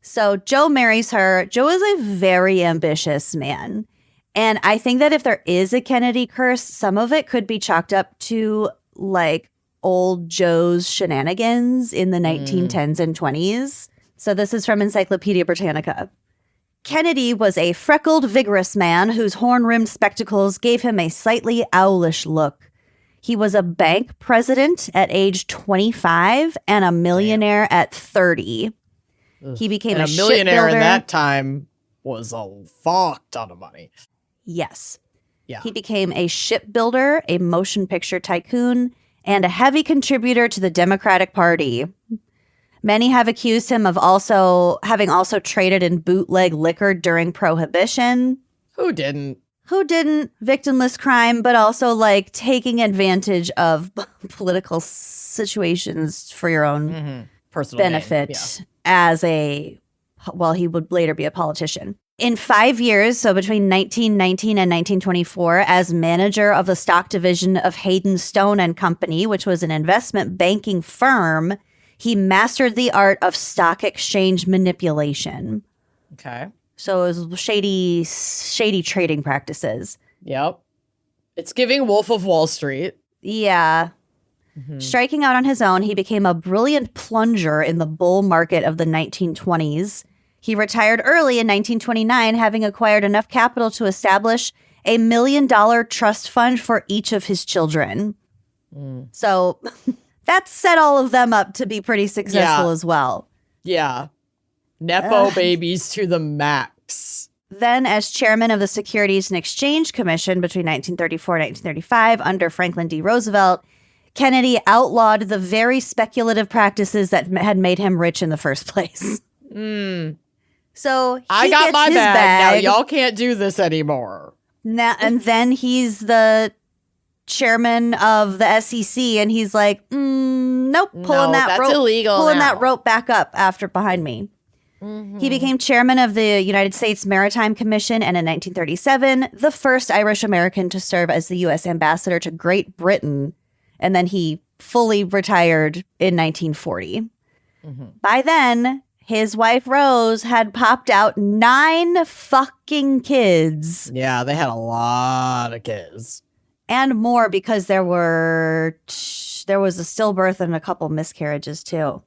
So Joe marries her. Joe is a very ambitious man. And I think that if there is a Kennedy curse, some of it could be chalked up to like old Joe's shenanigans in the 1910s and 20s. So this is from Encyclopedia Britannica. Kennedy was a freckled, vigorous man whose horn-rimmed spectacles gave him a slightly owlish look. He was a bank president at age 25 and a millionaire at 30. Ugh. He became And a a millionaire in shipbuilder. that time was a fuck ton of money. Yes. Yeah. He became a shipbuilder, a motion picture tycoon, and a heavy contributor to the Democratic Party. Many have accused him of having traded in bootleg liquor during Prohibition. Who didn't? Who didn't? Victimless crime, but also like taking advantage of political situations for your own Personal benefit he would later be a politician. In 5 years, so between 1919 and 1924, as manager of the stock division of Hayden Stone and Company, which was an investment banking firm, he mastered the art of stock exchange manipulation. Okay. So it was shady trading practices. Yep. It's giving Wolf of Wall Street. Yeah. Striking out on his own, he became a brilliant plunger in the bull market of the 1920s. He retired early in 1929, having acquired enough capital to establish a $1 million trust fund for each of his children. So that set all of them up to be pretty successful as well. Yeah. Nepo babies to the max. Then, as chairman of the Securities and Exchange Commission between 1934 and 1935 under Franklin D. Roosevelt, Kennedy outlawed the very speculative practices that had made him rich in the first place. So I got my bag. Now y'all can't do this anymore. And then he's the chairman of the SEC, and he's like, nope, pulling that rope, illegal. Pulling that rope back up behind me. He became chairman of the United States Maritime Commission, and in 1937, the first Irish American to serve as the U.S. ambassador to Great Britain. And then he fully retired in 1940. By then, his wife Rose had popped out 9 fucking kids. Yeah, they had a lot of kids. And more, because there was a stillbirth and a couple miscarriages too.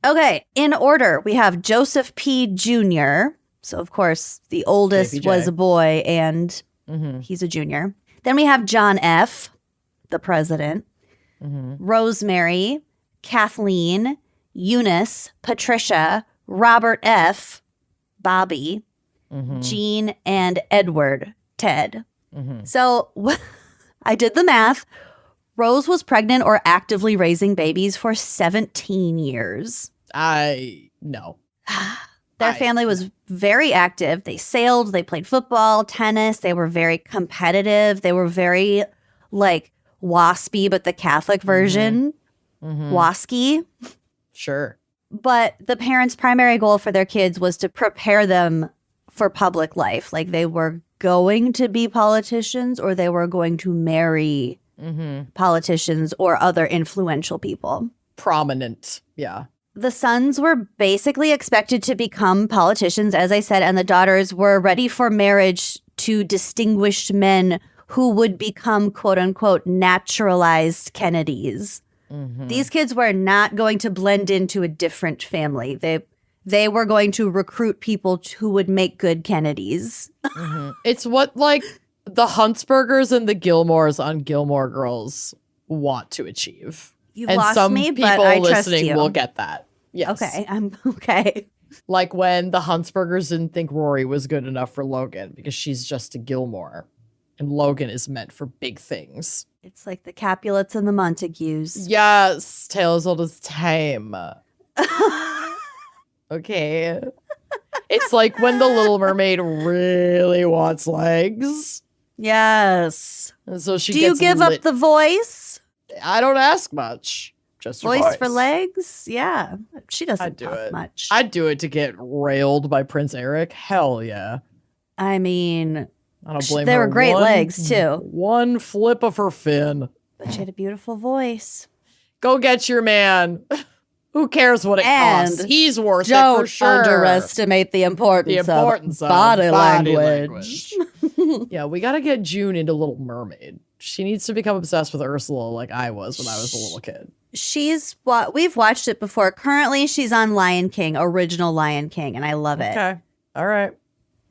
Okay, in order, we have Joseph P. Jr. So, of course, the oldest JPJ. was a boy, and he's a junior. Then we have John F., the president, Rosemary, Kathleen, Eunice, Patricia, Robert F., Bobby, Jean, and Edward, Ted. So I did the math. Rose was pregnant or actively raising babies for 17 years. No. Their family was very active. They sailed, they played football, tennis. They were very competitive. They were very like waspy, but the Catholic version. Wasky. Sure. But the parents' primary goal for their kids was to prepare them for public life. Like they were going to be politicians, or they were going to marry politicians or other influential people. Prominent. Yeah. The sons were basically expected to become politicians, as I said, and the daughters were ready for marriage to distinguished men who would become, quote unquote, naturalized Kennedys. These kids were not going to blend into a different family. They were going to recruit people who would make good Kennedys. It's what like the Huntsbergers and the Gilmores on Gilmore Girls want to achieve. You've and lost some me, people but I trust listening you. will get that. Yes. Okay, I'm okay. Like when the Huntsbergers didn't think Rory was good enough for Logan because she's just a Gilmore. And Logan is meant for big things. It's like the Capulets and the Montagues. Yes, tale as old as time. Okay. It's like when the Little Mermaid really wants legs. Yes. And so she Do you gets give up the voice? I don't ask much. Just your Voice for legs? Yeah. She doesn't I'd do talk it. much. I'd do it to get railed by Prince Eric. Hell yeah. I mean, I don't blame they her. were great legs, too. One flip of her fin. But she had a beautiful voice. Go get your man. Who cares what it costs? And He's worth it for Don't sure. underestimate the importance, of body language. Yeah, we got to get June into Little Mermaid. She needs to become obsessed with Ursula like I was when I was a little kid. We've watched it before. Currently, she's on Lion King, original Lion King, and I love it. Okay. All right.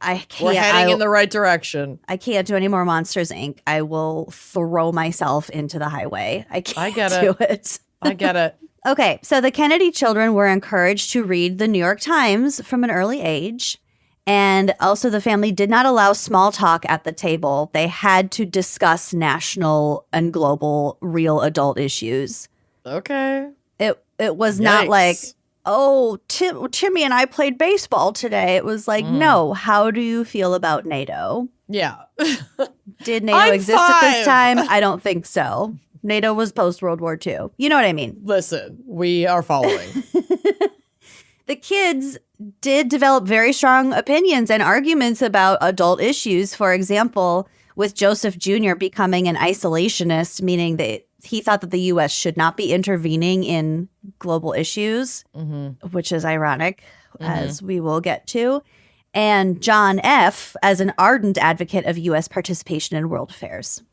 I can't. We're heading in the right direction. I can't do any more Monsters, Inc. I will throw myself into the highway. I can't do it. I get it. Okay, so the Kennedy children were encouraged to read the New York Times from an early age. And also the family did not allow small talk at the table. They had to discuss national and global real adult issues. Okay. It was not like, oh, Timmy and I played baseball today. It was like, no, how do you feel about NATO? Yeah. Did NATO exist at this time? I don't think so. NATO was post-World War II. You know what I mean? Listen, we are following. The kids did develop very strong opinions and arguments about adult issues. For example, with Joseph Jr. becoming an isolationist, meaning that he thought that the U.S. should not be intervening in global issues, which is ironic, as we will get to. And John F. as an ardent advocate of U.S. participation in world affairs.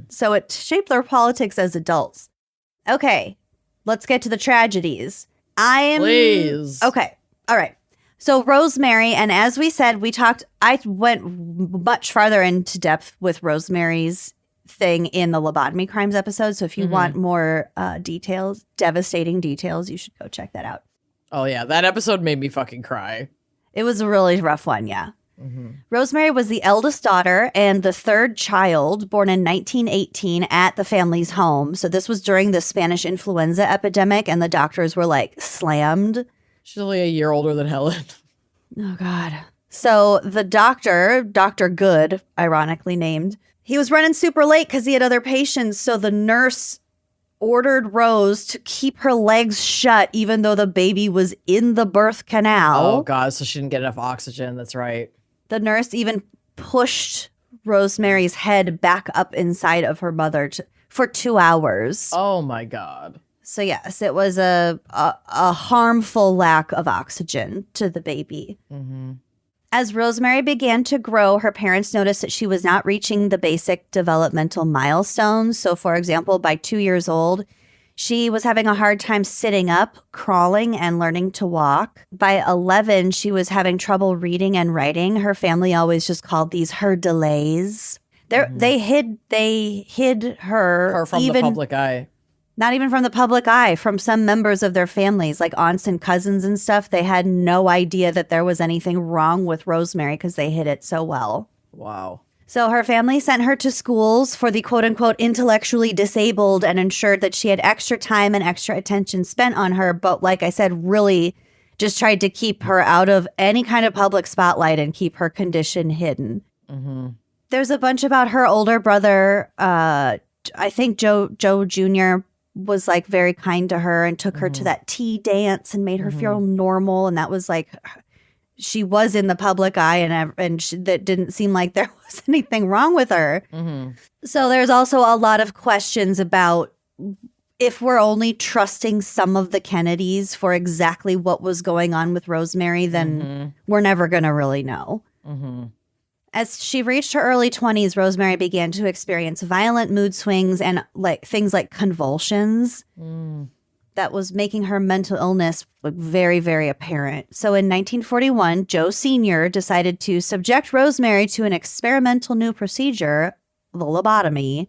So it shaped their politics as adults. Okay, let's get to the tragedies. Please. Okay, all right. So Rosemary, and as we said, I went much farther into depth with Rosemary's thing in the lobotomy crimes episode. So if you want more details, devastating details, you should go check that out. Oh, yeah. That episode made me fucking cry. It was a really rough one, yeah. Rosemary was the eldest daughter and the third child, born in 1918 at the family's home. So this was during the Spanish influenza epidemic, and the doctors were like slammed. She's only a year older than Helen. Oh, God. So the doctor, Dr. Good, ironically named, he was running super late because he had other patients. So the nurse ordered Rose to keep her legs shut even though the baby was in the birth canal. Oh, God. So she didn't get enough oxygen. That's right. The nurse even pushed Rosemary's head back up inside of her mother for 2 hours. Oh, my God. So, yes, it was a harmful lack of oxygen to the baby. As Rosemary began to grow, her parents noticed that she was not reaching the basic developmental milestones. So, for example, by 2 years old, she was having a hard time sitting up, crawling, and learning to walk. By 11, she was having trouble reading and writing. Her family always just called these her delays. They hid her from the public eye. Not even from the public eye, from some members of their families, like aunts and cousins and stuff. They had no idea that there was anything wrong with Rosemary because they hid it so well. Wow. So her family sent her to schools for the quote-unquote intellectually disabled and ensured that she had extra time and extra attention spent on her. But like I said, really just tried to keep her out of any kind of public spotlight and keep her condition hidden. There's a bunch about her older brother. I think Joe Jr. was like very kind to her and took her to that tea dance and made her feel normal. And that was like... she was in the public eye and that didn't seem like there was anything wrong with her. So there's also a lot of questions about if we're only trusting some of the Kennedys for exactly what was going on with Rosemary, then we're never going to really know. As she reached her early 20s, Rosemary began to experience violent mood swings and things like convulsions. That was making her mental illness very, very apparent. So in 1941, Joe Sr. decided to subject Rosemary to an experimental new procedure, the lobotomy.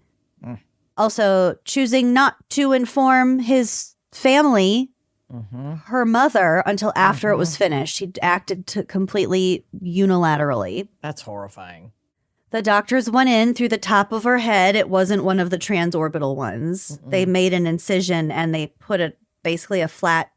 Also, choosing not to inform his family, her mother, until after it was finished. He acted completely unilaterally. That's horrifying. The doctors went in through the top of her head. It wasn't one of the transorbital ones. They made an incision and they put basically a flat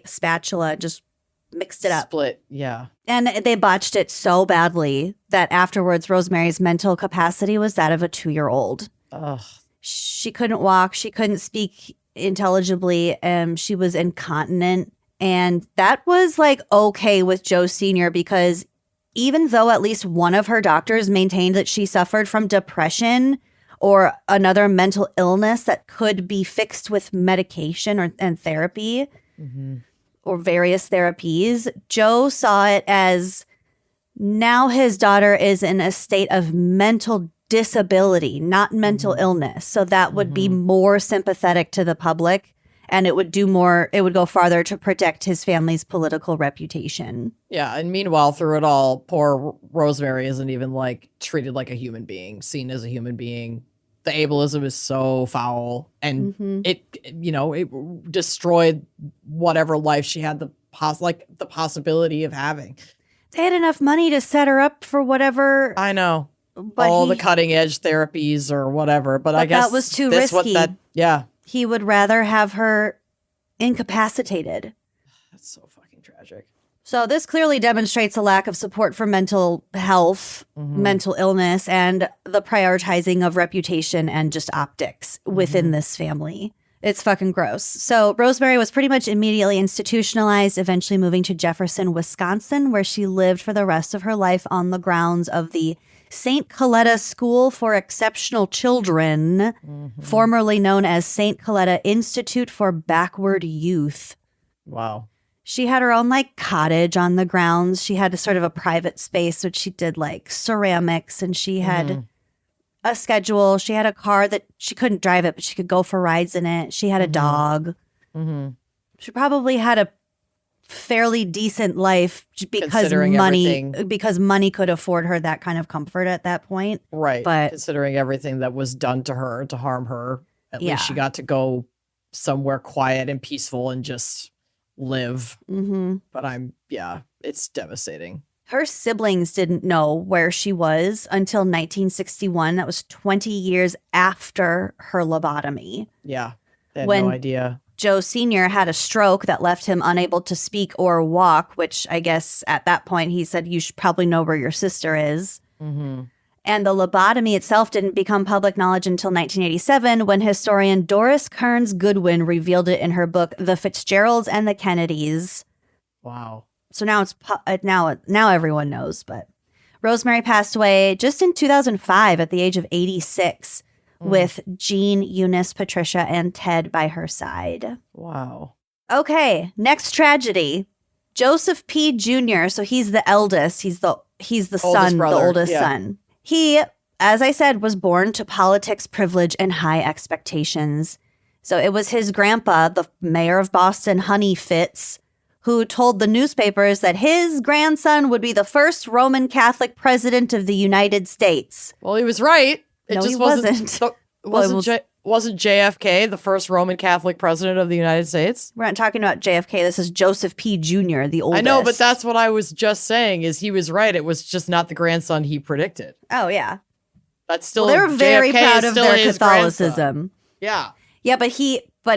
spatula, just mixed it up. Split, yeah. And they botched it so badly that afterwards Rosemary's mental capacity was that of a 2-year-old. Ugh. She couldn't walk. She couldn't speak intelligibly. She was incontinent. And that was like okay with Joe Sr. because even though at least one of her doctors maintained that she suffered from depression or another mental illness that could be fixed with medication and therapy or various therapies, Joe saw it as now his daughter is in a state of mental disability, not mental illness. So that would be more sympathetic to the public and it would go farther to protect his family's political reputation. Yeah, and meanwhile, through it all, poor Rosemary isn't even like treated like a human being, seen as a human being. The ableism is so foul, and it destroyed whatever life she had the possibility of having. They had enough money to set her up for whatever. I know. But all the cutting edge therapies or whatever, but I guess that was too risky. Yeah. He would rather have her incapacitated. That's so fucking tragic. So this clearly demonstrates a lack of support for mental health, mental illness, and the prioritizing of reputation and just optics within this family. It's fucking gross. So Rosemary was pretty much immediately institutionalized, eventually moving to Jefferson, Wisconsin, where she lived for the rest of her life on the grounds of the St. Coletta School for Exceptional Children, formerly known as St. Coletta Institute for Backward Youth. Wow. She had her own like cottage on the grounds. She had a sort of a private space, which she did like ceramics, and she had a schedule. She had a car that she couldn't drive it, but she could go for rides in it. She had a dog. She probably had a fairly decent life because money could afford her that kind of comfort at that point. Right. But considering everything that was done to her to harm her, at least she got to go somewhere quiet and peaceful and just live. But it's devastating. Her siblings didn't know where she was until 1961. That was 20 years after her lobotomy. Yeah. They had no idea. Joe Sr. had a stroke that left him unable to speak or walk, which I guess at that point he said, you should probably know where your sister is. And the lobotomy itself didn't become public knowledge until 1987 when historian Doris Kearns Goodwin revealed it in her book, The Fitzgeralds and the Kennedys. Wow. So now now everyone knows, but Rosemary passed away just in 2005 at the age of 86 with Jean, Eunice, Patricia, and Ted by her side. Wow. Okay, next tragedy. Joseph P. Jr., so he's the eldest. He's the son, brother. the oldest son. He, as I said, was born to politics, privilege, and high expectations. So it was his grandpa, the mayor of Boston, Honey Fitz, who told the newspapers that his grandson would be the first Roman Catholic president of the United States. Well, he was right. He wasn't. Wasn't JFK the first Roman Catholic president of the United States? We're not talking about JFK. This is Joseph P. Jr., the oldest. I know, but that's what I was just saying, is he was right. It was just not the grandson he predicted. Oh, yeah. That's still they were very JFK proud of their Catholicism. Grandson. Yeah. Yeah, but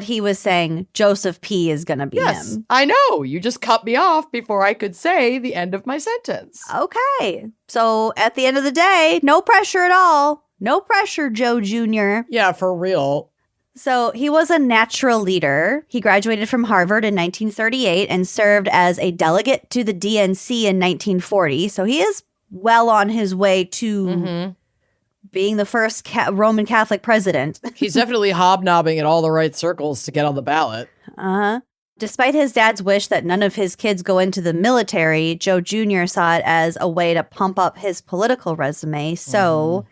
he was saying Joseph P. is going to be him. I know. You just cut me off before I could say the end of my sentence. Okay. So at the end of the day, no pressure at all. No pressure, Joe Jr. Yeah, for real. So he was a natural leader. He graduated from Harvard in 1938 and served as a delegate to the DNC in 1940. So he is well on his way to being the first Roman Catholic president. He's definitely hobnobbing in all the right circles to get on the ballot. Despite his dad's wish that none of his kids go into the military, Joe Jr. saw it as a way to pump up his political resume. So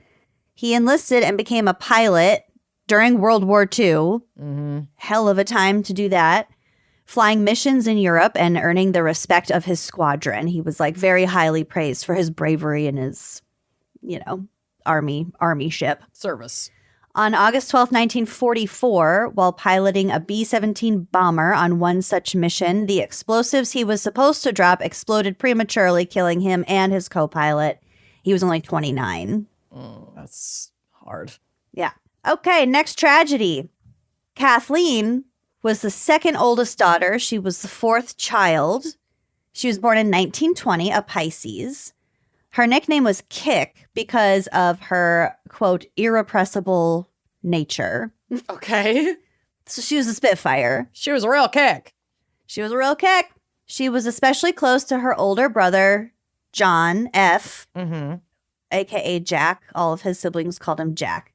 he enlisted and became a pilot during World War II. Hell of a time to do that. Flying missions in Europe and earning the respect of his squadron. He was like very highly praised for his bravery and his, army ship. Service. On August 12, 1944, while piloting a B-17 bomber on one such mission, the explosives he was supposed to drop exploded prematurely, killing him and his co-pilot. He was only 29. That's hard. Yeah. Okay, next tragedy. Kathleen was the second oldest daughter. She was the fourth child. She was born in 1920, a Pisces. Her nickname was Kick because of her, quote, irrepressible nature. Okay. So she was a Spitfire. She was a real kick. She was a real kick. She was especially close to her older brother, John F., a.k.a. Jack. All of his siblings called him Jack.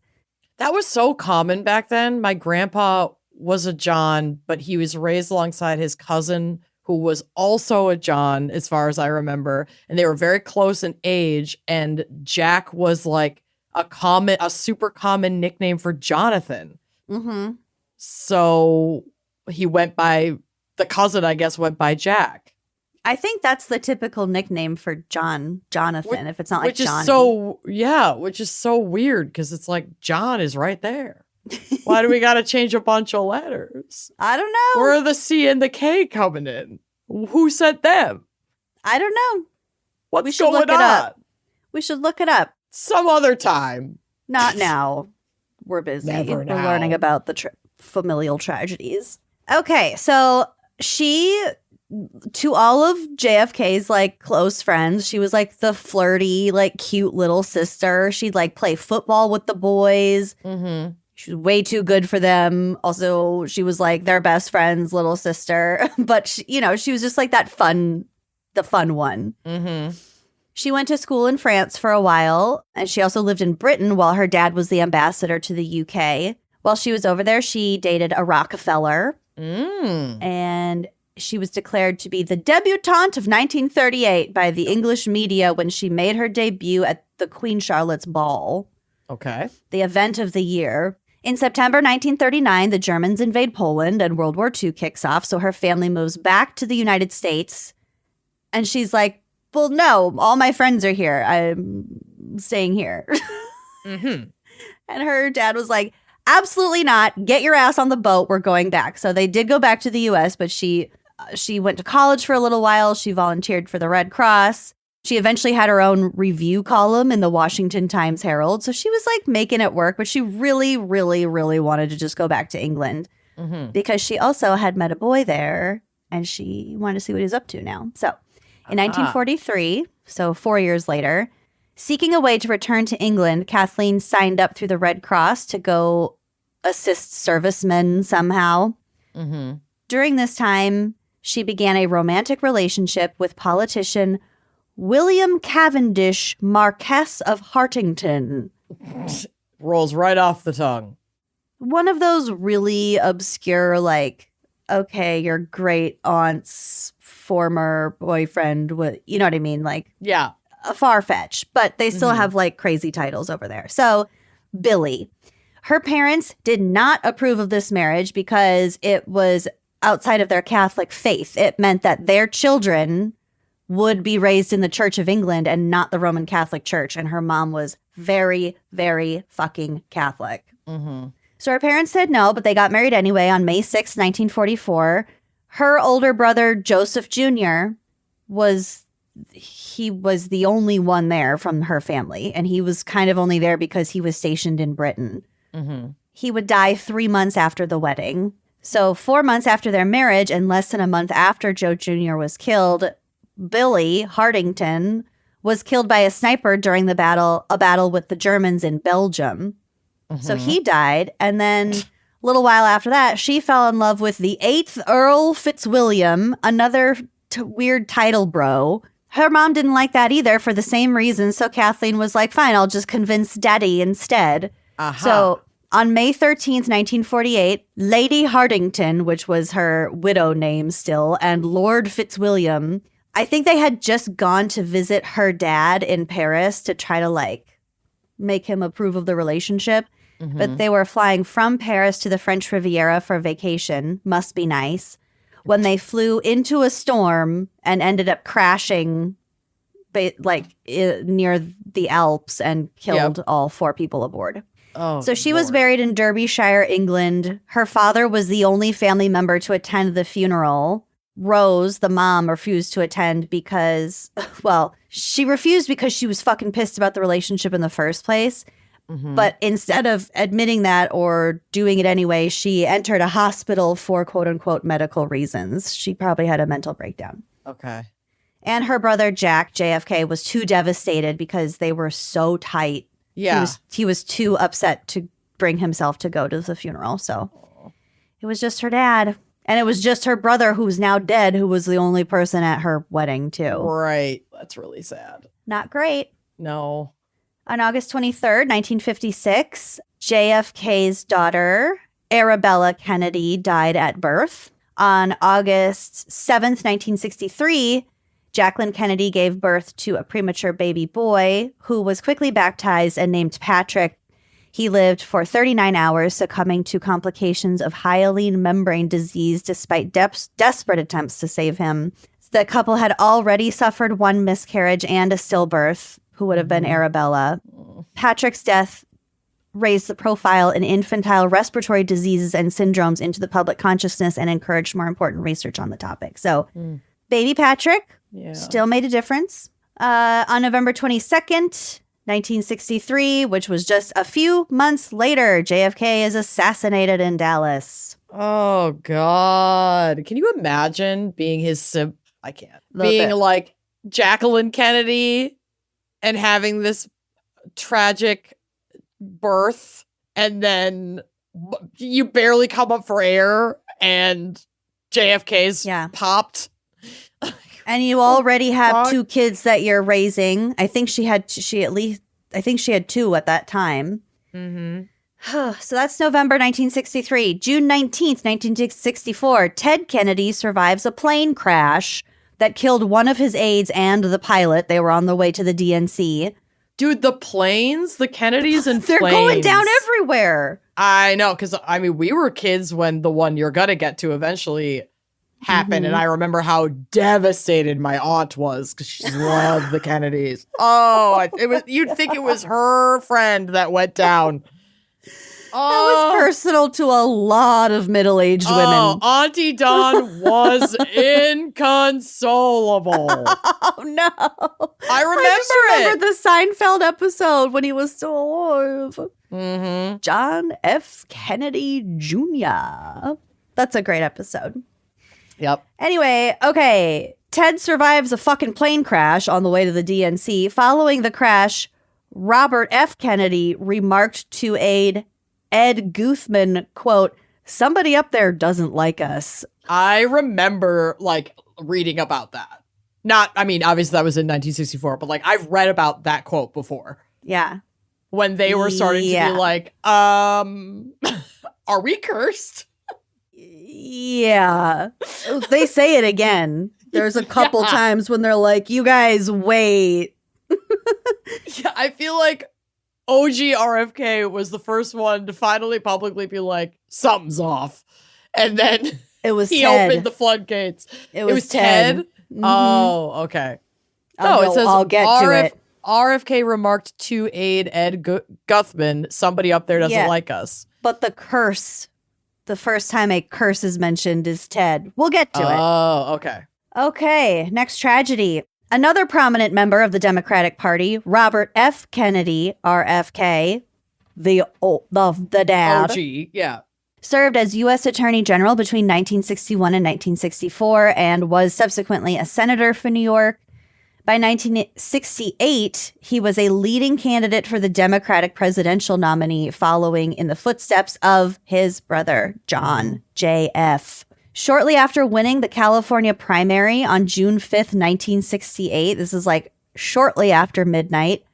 That was so common back then. My grandpa was a John, but he was raised alongside his cousin, who was also a John, as far as I remember. And they were very close in age. And Jack was like a super common nickname for Jonathan. So he went by, the cousin, I guess, went by Jack. I think that's the typical nickname for Jonathan, if it's not like Johnny. Which is so weird because it's like John is right there. Why do we got to change a bunch of letters? I don't know. Where are the C and the K coming in? Who sent them? I don't know. What's going on? We should look it up. Some other time. Not now. We're busy. Never We're now. learning about the familial tragedies. Okay, so she, to all of JFK's like close friends, she was like the flirty, like cute little sister. She'd like play football with the boys. Mm-hmm. She was way too good for them. Also, she was like their best friend's little sister. But she, she was just like the fun one. Mm-hmm. She went to school in France for a while, and she also lived in Britain while her dad was the ambassador to the UK. While she was over there, she dated a Rockefeller, and she was declared to be the debutante of 1938 by the English media when she made her debut at the Queen Charlotte's Ball. Okay. The event of the year. In September 1939, the Germans invade Poland and World War II kicks off, so her family moves back to the United States, and she's like, well, no, all my friends are here. I'm staying here. Mm-hmm. And her dad was like, absolutely not. Get your ass on the boat. We're going back. So they did go back to the U.S., but she went to college for a little while. She volunteered for the Red Cross. She eventually had her own review column in the Washington Times-Herald. So she was like making it work, but she really, really, really wanted to just go back to England because she also had met a boy there and she wanted to see what he's up to now. So in 1943, so 4 years later, seeking a way to return to England, Kathleen signed up through the Red Cross to go assist servicemen somehow. Mm-hmm. During this time, she began a romantic relationship with politician William Cavendish, Marquess of Hartington. Rolls right off the tongue. One of those really obscure, like, okay, your great aunt's former boyfriend, you know what I mean? Like, yeah, a far-fetched, but they still have like crazy titles over there. So, Billy. Her parents did not approve of this marriage because it was outside of their Catholic faith. It meant that their children would be raised in the Church of England and not the Roman Catholic Church. And her mom was very, very fucking Catholic. Mm-hmm. So her parents said no, but they got married anyway on May 6, 1944. Her older brother, Joseph Jr., was the only one there from her family. And he was kind of only there because he was stationed in Britain. Mm-hmm. He would die 3 months after the wedding. So 4 months after their marriage and less than a month after Joe Jr. was killed, Billy Hartington was killed by a sniper during a battle with the Germans in Belgium. Mm-hmm. So he died. And then a little while after that, she fell in love with the 8th Earl Fitzwilliam, another weird title bro. Her mom didn't like that either for the same reason. So Kathleen was like, fine, I'll just convince daddy instead. So on May 13th, 1948, Lady Hartington, which was her widow name still, and Lord Fitzwilliam, I think they had just gone to visit her dad in Paris to try to like make him approve of the relationship. Mm-hmm. But they were flying from Paris to the French Riviera for vacation. Must be nice. When they flew into a storm and ended up crashing near the Alps and killed all 4 people aboard. Oh, so she Lord. was buried in Derbyshire, England. Her father was the only family member to attend the funeral. Rose, the mom, refused to attend because, she refused because she was fucking pissed about the relationship in the first place. Mm-hmm. But instead of admitting that or doing it anyway, she entered a hospital for quote unquote medical reasons. She probably had a mental breakdown. Okay. And her brother, Jack, JFK, was too devastated because they were so tight. Yeah. He was too upset to bring himself to go to the funeral. So it was just her dad. And it was just her brother, who's now dead, who was the only person at her wedding, too. Right. That's really sad. Not great. No. On August 23rd, 1956, JFK's daughter, Arabella Kennedy, died at birth. On August 7th, 1963, Jacqueline Kennedy gave birth to a premature baby boy who was quickly baptized and named Patrick. He lived for 39 hours, succumbing to complications of hyaline membrane disease despite desperate attempts to save him. The couple had already suffered one miscarriage and a stillbirth, who would have been Arabella. Patrick's death raised the profile in infantile respiratory diseases and syndromes into the public consciousness and encouraged more important research on the topic. So, baby Patrick still made a difference. On November 22nd, 1963, which was just a few months later, JFK is assassinated in Dallas. Oh, God. Can you imagine being I can't. Being like Jacqueline Kennedy and having this tragic birth, and then you barely come up for air and JFK's popped. And you already have two kids that you're raising. I think she had two at that time. So that's November 1963. June 19th, 1964, Ted Kennedy survives a plane crash that killed one of his aides and the pilot. They were on the way to the DNC. Dude, the planes, the Kennedys and they're planes. going down everywhere. I know, because I mean, we were kids when the one you're gonna get to eventually happened, and I remember how devastated my aunt was because she loved the Kennedys. Oh, you'd think it was her friend that went down. That was personal to a lot of middle-aged women. Auntie Dawn was inconsolable. Oh, no. I remember the Seinfeld episode when he was still alive. John F. Kennedy Jr. That's a great episode. Yep. Anyway, okay. Ted survives a fucking plane crash on the way to the DNC. Following the crash, Robert F. Kennedy remarked to aide Ed Guthman, quote, "Somebody up there doesn't like us." I remember reading about that. Obviously that was in 1964, but I've read about that quote before. Yeah. When they were starting to be like, are we cursed? Yeah. They say it again. There's a couple times when they're like, you guys wait. Yeah, I feel like OG RFK was the first one to finally publicly be like, something's off. And then it was he Ted. opened the floodgates. It was Ted. Mm-hmm. Oh, okay. It says I'll get to it. RFK remarked to aide Ed Guthman, somebody up there doesn't like us. But the curse, the first time a curse is mentioned is Ted. We'll get to it. Oh, okay. Okay, next tragedy. Another prominent member of the Democratic Party, Robert F. Kennedy, RFK, the dad, OG, yeah, served as U.S. Attorney General between 1961 and 1964 and was subsequently a senator for New York. By 1968, he was a leading candidate for the Democratic presidential nominee, following in the footsteps of his brother, John J.F. Shortly after winning the California primary on June 5th, 1968, this is shortly after midnight,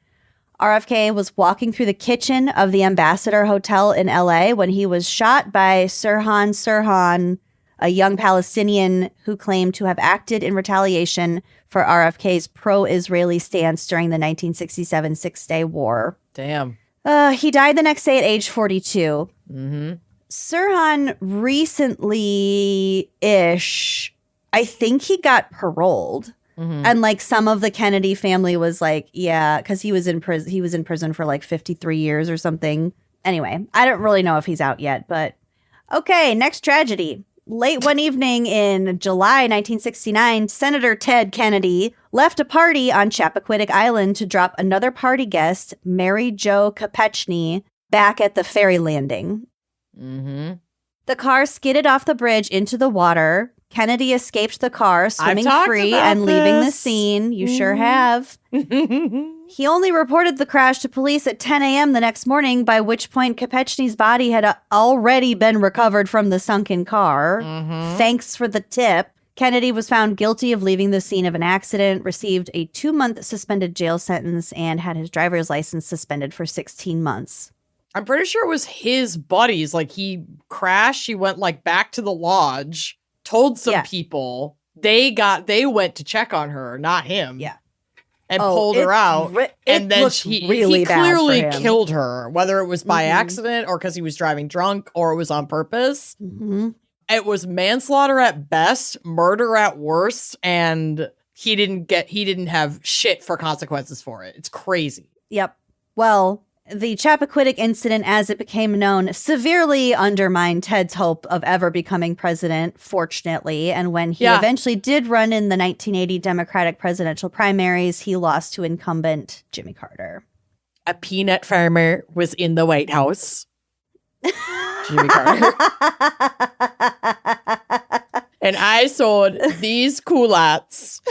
RFK was walking through the kitchen of the Ambassador Hotel in LA when he was shot by Sirhan Sirhan, a young Palestinian who claimed to have acted in retaliation for RFK's pro-Israeli stance during the 1967 Six-Day War. Damn. He died the next day at age 42. Mm-hmm. Sirhan recently-ish, I think he got paroled. Mm-hmm. And some of the Kennedy family was because he was in prison. He was in prison for 53 years or something. Anyway, I don't really know if he's out yet, but okay, next tragedy. Late one evening in July 1969, Senator Ted Kennedy left a party on Chappaquiddick Island to drop another party guest, Mary Jo Kopechny, back at the ferry landing. Mm-hmm. The car skidded off the bridge into the water. Kennedy escaped the car, swimming free and leaving the scene. You sure have. He only reported the crash to police at 10 a.m. the next morning, by which point Kopechny's body had already been recovered from the sunken car. Mm-hmm. Thanks for the tip. Kennedy was found guilty of leaving the scene of an accident, received a 2-month suspended jail sentence, and had his driver's license suspended for 16 months. I'm pretty sure it was his buddies. He crashed. He went back to the lodge, told some people. They went to check on her, not him. Yeah. and pulled her out. And then he clearly bad for him. killed her, whether it was by accident or because he was driving drunk or it was on purpose. Mm-hmm. It was manslaughter at best, murder at worst, and he didn't have shit for consequences for it. It's crazy. Yep. Well, the Chappaquiddick incident, as it became known, severely undermined Ted's hope of ever becoming president, fortunately. And when he eventually did run in the 1980 Democratic presidential primaries, he lost to incumbent Jimmy Carter. A peanut farmer was in the White House. Jimmy Carter. And I sold these culottes.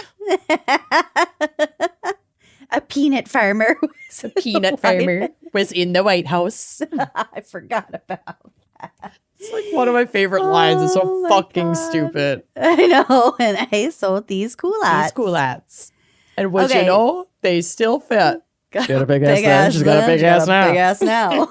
A peanut farmer. A peanut farmer was in the White House. I forgot about that. It's like one of my favorite lines. It's so fucking stupid. I know. And I sold these culottes. These culottes. And what you know, they still fit. She got a big ass then. She's got a big ass now. Big ass now.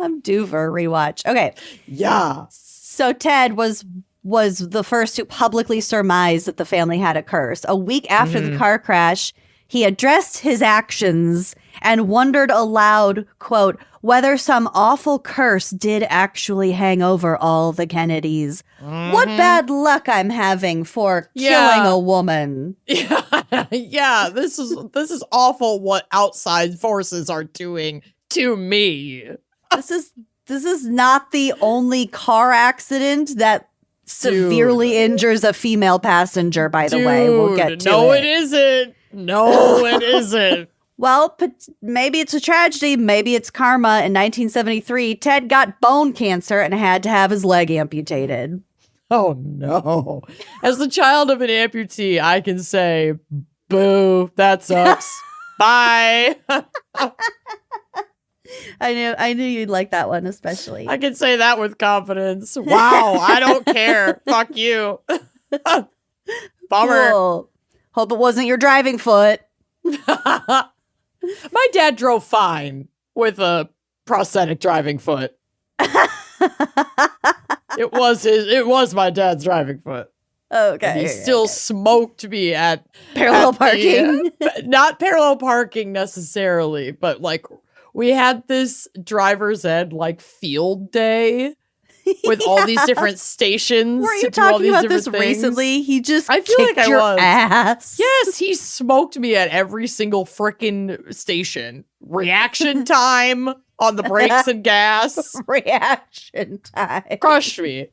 I'm due for a rewatch. Okay. Yeah. So Ted was the first to publicly surmise that the family had a curse. A week after the car crash, he addressed his actions and wondered aloud, quote, whether some awful curse did actually hang over all the Kennedys. What bad luck I'm having for killing a woman. Yeah, this is awful what outside forces are doing to me. This is not the only car accident that severely injures a female passenger, by the way. We'll get to it. No, it isn't. No, it isn't. Well, maybe it's a tragedy. Maybe it's karma. In 1973, Ted got bone cancer and had to have his leg amputated. Oh, no. As the child of an amputee, I can say, boo, that sucks. Bye. I knew you'd like that one, especially. I can say that with confidence. Wow, I don't care. Fuck you. Bummer. Cool. Hope it wasn't your driving foot. My dad drove fine with a prosthetic driving foot. It was my dad's driving foot. Okay. And he still smoked me at parallel parking. Not parallel parking necessarily, but like we had this driver's ed like field day with all these different stations. Were you talking about this recently? He just I feel kicked like I was. Ass. Yes, he smoked me at every single frickin' station. Reaction time on the brakes and gas. Reaction time. Crushed me.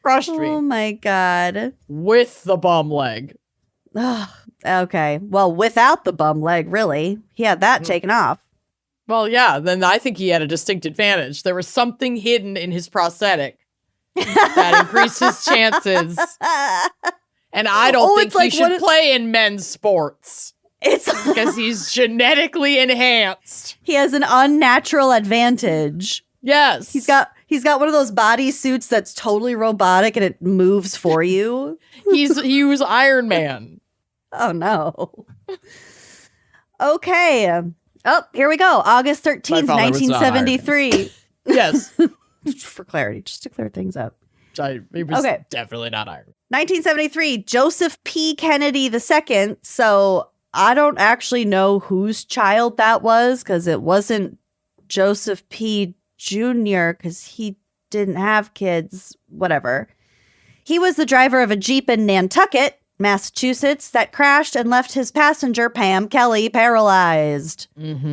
Oh my God. With the bum leg. Okay. Well, without the bum leg, really. He had that taken off. Well, yeah, then I think he had a distinct advantage. There was something hidden in his prosthetic that increased his chances. And I don't think he should play in men's sports. It's because he's genetically enhanced. He has an unnatural advantage. Yes. He's got one of those body suits that's totally robotic and it moves for you. He was Iron Man. Oh no. Okay. Oh, here we go. August 13th, 1973. Yes. For clarity, just to clear things up. He was definitely not Iron Man. 1973, Joseph P. Kennedy II. So I don't actually know whose child that was because it wasn't Joseph P. Jr. because he didn't have kids, whatever. He was the driver of a Jeep in Nantucket, Massachusetts, that crashed and left his passenger, Pam Kelly, paralyzed.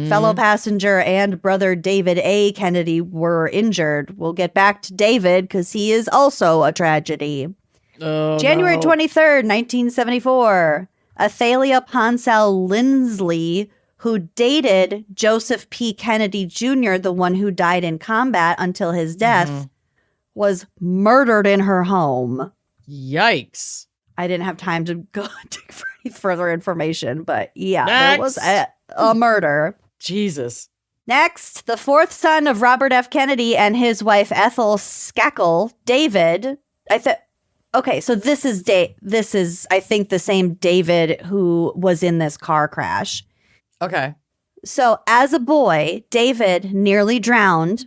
Fellow passenger and brother David A. Kennedy were injured. We'll get back to David because he is also a tragedy. January 23rd, 1974, Athalia Ponsell Lindsley, who dated Joseph P. Kennedy Jr., the one who died in combat until his death, was murdered in her home. Yikes. I didn't have time to go dig for any further information, but yeah, there was a murder. Jesus. Next, the fourth son of Robert F. Kennedy and his wife Ethel Skakel, David. Okay, so this is I think the same David who was in this car crash. Okay. So as a boy, David nearly drowned,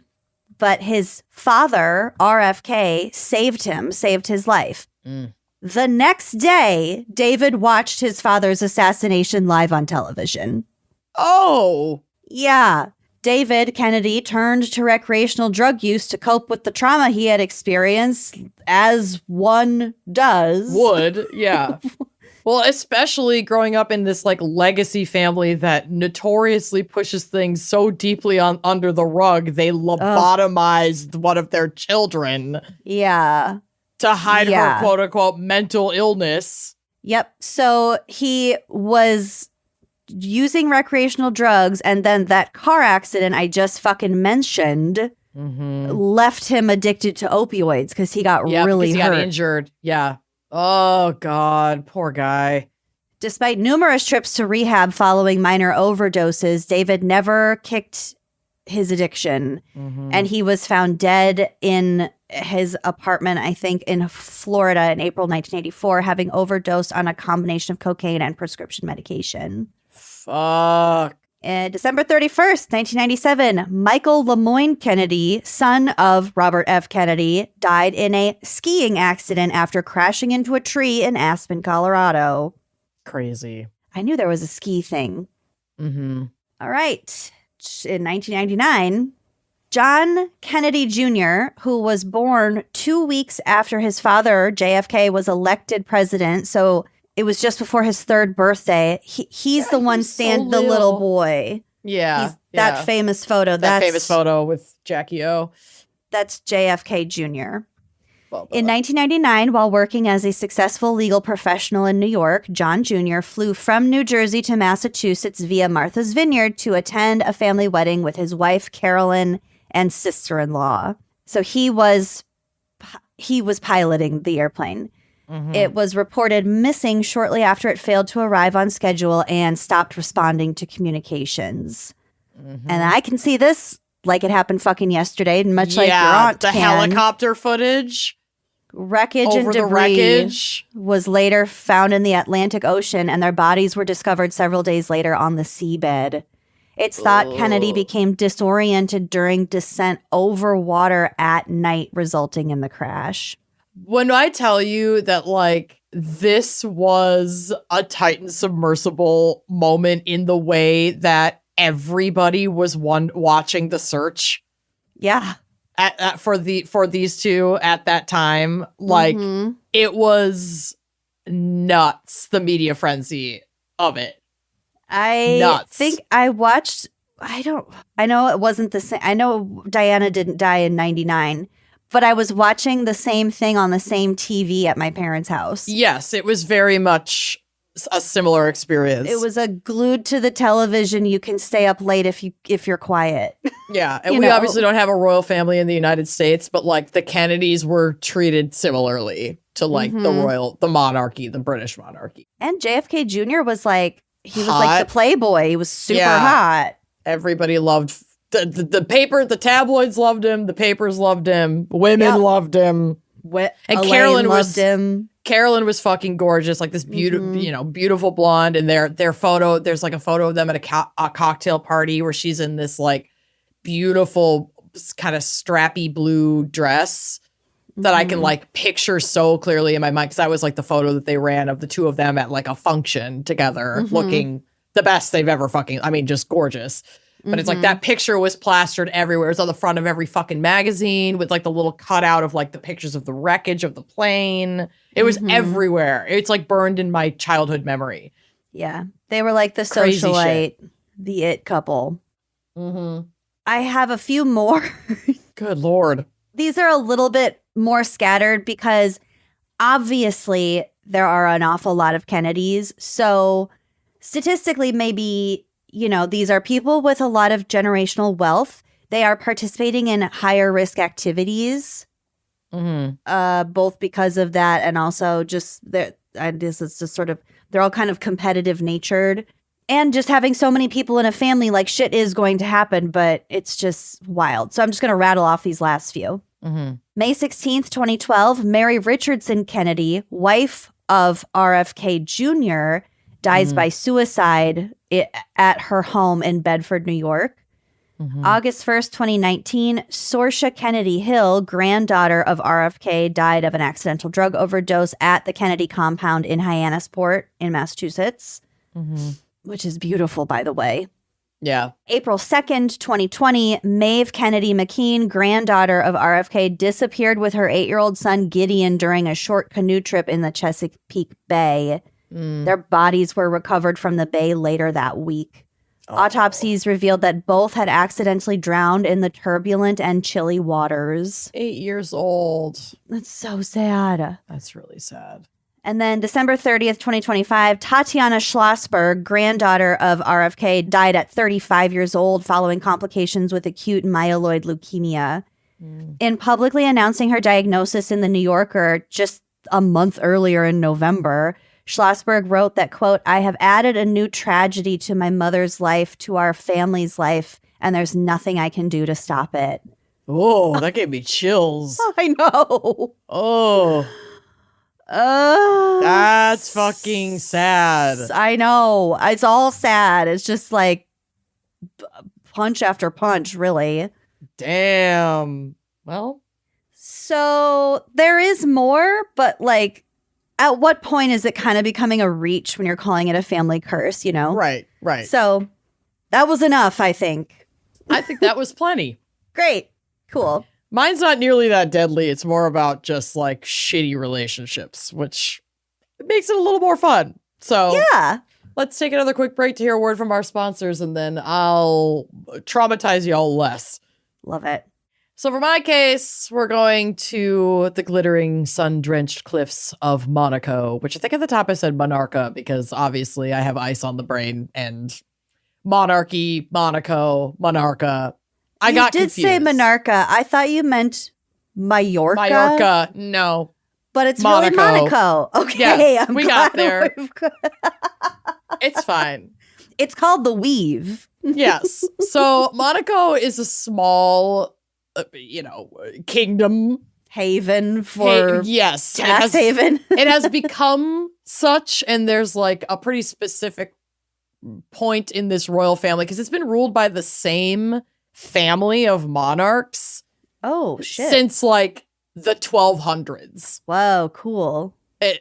but his father, RFK, saved his life. The next day, David watched his father's assassination live on television. Oh. Yeah. David Kennedy turned to recreational drug use to cope with the trauma he had experienced, as one does. Would, yeah. Well, especially growing up in this like legacy family that notoriously pushes things so deeply under the rug, they lobotomized one of their children. Yeah. To hide her quote unquote mental illness. Yep. So he was using recreational drugs, and then that car accident I just fucking mentioned left him addicted to opioids because he got really hurt. He got injured. Yeah. Oh, God. Poor guy. Despite numerous trips to rehab following minor overdoses, David never kicked his addiction. And he was found dead in his apartment, I think, in Florida in April 1984, having overdosed on a combination of cocaine and prescription medication. Fuck. December 31st, 1997, Michael Lemoyne Kennedy, son of Robert F. Kennedy, died in a skiing accident after crashing into a tree in Aspen, Colorado. Crazy. I knew there was a ski thing. All right. In 1999, John Kennedy Jr., who was born 2 weeks after his father, JFK, was elected president, so it was just before his third birthday. He's the one the little boy. Yeah. That famous photo. That famous photo with Jackie O. That's JFK Jr. In 1999, while working as a successful legal professional in New York, John Jr. flew from New Jersey to Massachusetts via Martha's Vineyard to attend a family wedding with his wife, Carolyn, and sister-in-law. So he was piloting the airplane. It was reported missing shortly after it failed to arrive on schedule and stopped responding to communications. And I can see this like it happened fucking yesterday, much like your aunt the helicopter footage. Wreckage and debris was later found in the Atlantic Ocean, and their bodies were discovered several days later on the seabed. It's thought Kennedy became disoriented during descent over water at night, resulting in the crash. When I tell you that, like, this was a Titan submersible moment in the way that everybody was watching the search. Yeah. For these two at that time, like, it was nuts, the media frenzy of it. I think I watched, I know it wasn't the same. I know Diana didn't die in 99. But I was watching the same thing on the same TV at my parents' house. Yes, it was very much a similar experience. It was a glued to the television. You can stay up late if you're quiet. Yeah, and we obviously don't have a royal family in the United States, but like the Kennedys were treated similarly to like the monarchy, the British monarchy. And JFK Jr. was like, he was like the playboy. He was super hot. Everybody loved the paper, the tabloids loved him, the papers loved him, women loved him. And Carolyn loved him. Carolyn was fucking gorgeous, like this beautiful, beautiful blonde. And their photo, there's like a photo of them at a cocktail party where she's in this like beautiful kind of strappy blue dress that I can like picture so clearly in my mind, because that was like the photo that they ran of the two of them at like a function together, looking the best they've ever just gorgeous. But it's like that picture was plastered everywhere. It's on the front of every fucking magazine with like the little cutout of like the pictures of the wreckage of the plane. It was everywhere. It's like burned in my childhood memory. Yeah. They were like the socialite, the it couple. I have a few more. Good Lord. These are a little bit more scattered because obviously there are an awful lot of Kennedys. So statistically, maybe, these are people with a lot of generational wealth. They are participating in higher risk activities, both because of that and also just they're all kind of competitive natured. And just having so many people in a family, like shit is going to happen, but it's just wild. So I'm just going to rattle off these last few. May 16th, 2012, Mary Richardson Kennedy, wife of RFK Jr., dies by suicide at her home in Bedford, New York. August 1st, 2019, Saoirse Kennedy Hill, granddaughter of RFK, died of an accidental drug overdose at the Kennedy compound in Hyannisport in Massachusetts, which is beautiful, by the way. Yeah. April 2nd, 2020, Maeve Kennedy McKean, granddaughter of RFK, disappeared with her 8-year-old son Gideon during a short canoe trip in the Chesapeake Bay. Their bodies were recovered from the bay later that week. Autopsies revealed that both had accidentally drowned in the turbulent and chilly waters. 8 years old. That's so sad. That's really sad. And then December 30th, 2025, Tatiana Schlossberg, granddaughter of RFK, died at 35 years old following complications with acute myeloid leukemia. In publicly announcing her diagnosis in The New Yorker just a month earlier in November, Schlossberg wrote that, quote, "I have added a new tragedy to my mother's life, to our family's life, and there's nothing I can do to stop it." Oh, that gave me chills. I know. Oh, that's fucking sad. I know. It's all sad. It's just like punch after punch, really. Damn. Well, so there is more, but like, at what point is it kind of becoming a reach when you're calling it a family curse, you know? right. So that was enough, I think. I think that was plenty. Great. Cool. Mine's not nearly that deadly. It's more about just like shitty relationships, which makes it a little more fun. So Yeah. let's take another quick break to hear a word from our sponsors, and then I'll traumatize y'all less. Love it. So for my case, we're going to the glittering sun-drenched cliffs of Monaco, which I think at the top I said Monarca because obviously I have ice on the brain, and monarchy, Monaco, Monarca. I got confused. You did say Monarca. I thought you meant Mallorca. Mallorca, no. But it's Monaco. really Monaco. Okay. Yes, I'm we glad got there. we've It's fine. It's called the Weave. Yes. So Monaco is a small, kingdom. Haven for yes. tax haven. It has become such, and there's like a pretty specific point in this royal family because it's been ruled by the same family of monarchs Oh, shit. since like the 1200s. Whoa, cool.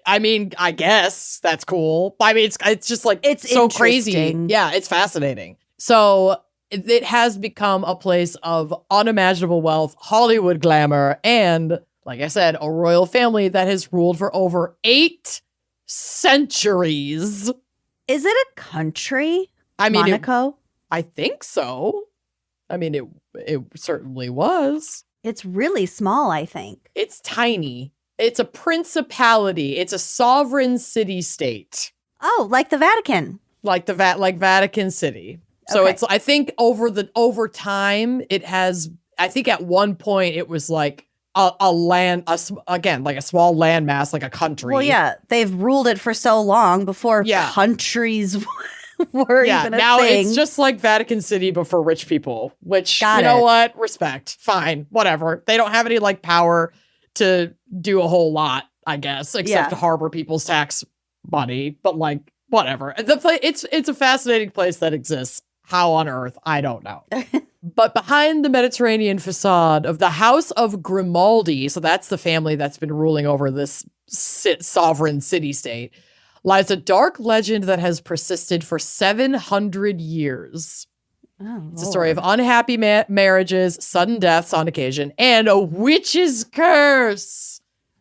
I guess that's cool. I mean, it's just like It's so crazy. interesting. Yeah, it's fascinating. So it has become a place of unimaginable wealth, Hollywood glamour, and like I said, a royal family that has ruled for over 8 centuries. Is it a country? I mean, Monaco? I think so. I mean, it certainly was. It's really small, I think. It's tiny. It's a principality. It's a sovereign city-state, Oh, like the Vatican. like Vatican City. So Okay. it's, I think over time it has, I think at one point it was like like a small landmass, like a country. Well, yeah, they've ruled it for so long before Yeah. countries were Yeah, even a now thing. it's just like Vatican City, but for rich people, which, Got you know it. what? Respect. Fine. Whatever. They don't have any like power to do a whole lot, I guess, except Yeah. to harbor people's tax money, but like, whatever. It's a fascinating place that exists. How on earth? I don't know. But behind the Mediterranean facade of the House of Grimaldi, so that's the family that's been ruling over this sovereign city-state, lies a dark legend that has persisted for 700 years. Oh, It's a story of unhappy marriages, sudden deaths on occasion, and a witch's curse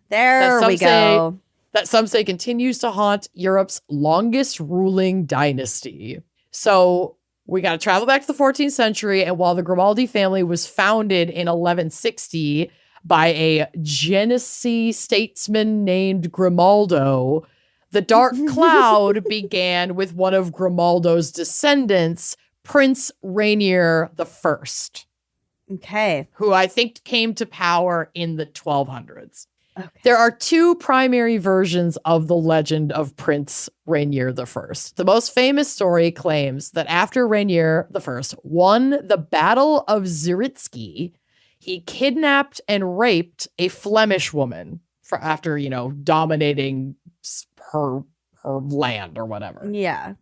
there that we go. that some say continues to haunt Europe's longest ruling dynasty. So we got to travel back to the 14th century, and while the Grimaldi family was founded in 1160 by a Genesee statesman named Grimaldo, the dark cloud began with one of Grimaldo's descendants, Prince Rainier I, Okay. who I think came to power in the 1200s. Okay. There are 2 primary versions of the legend of Prince Rainier I. The most famous story claims that after Rainier I won the Battle of Zyritsky, he kidnapped and raped a Flemish woman after, dominating her land or whatever. Yeah.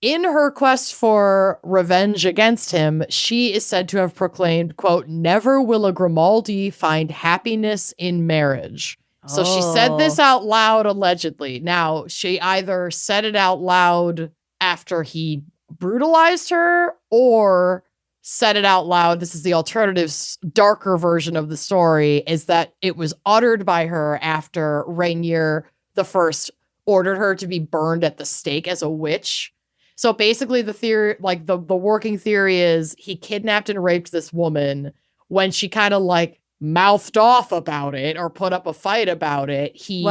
In her quest for revenge against him, she is said to have proclaimed, quote, "Never will a Grimaldi find happiness in marriage." So she said this out loud, allegedly. Now, she either said it out loud after he brutalized her or said it out loud. This is the alternative, darker version of the story, is that it was uttered by her after Rainier the First ordered her to be burned at the stake as a witch. So basically the theory, like the working theory is he kidnapped and raped this woman. When she kind of like mouthed off about it or put up a fight about it, he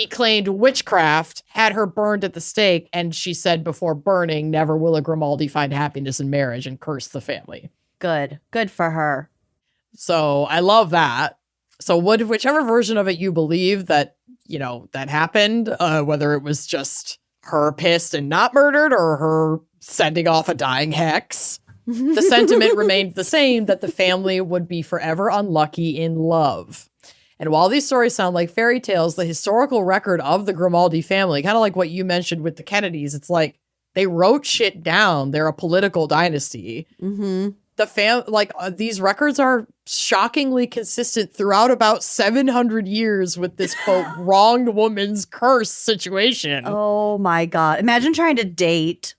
claimed witchcraft, had her burned at the stake, and she said before burning, "Never will a Grimaldi find happiness in marriage," and cursed the family. Good for her. So I love that. So whichever version of it you believe that, that happened, whether it was just her pissed and not murdered or her sending off a dying hex, the sentiment remained the same, that the family would be forever unlucky in love. And while these stories sound like fairy tales, the historical record of the Grimaldi family, kind of like what you mentioned with the Kennedys, it's like they wrote shit down. They're a political dynasty. Mm-hmm. These records are shockingly consistent throughout about 700 years with this, quote, wronged woman's curse situation. Oh my God. Imagine trying to date.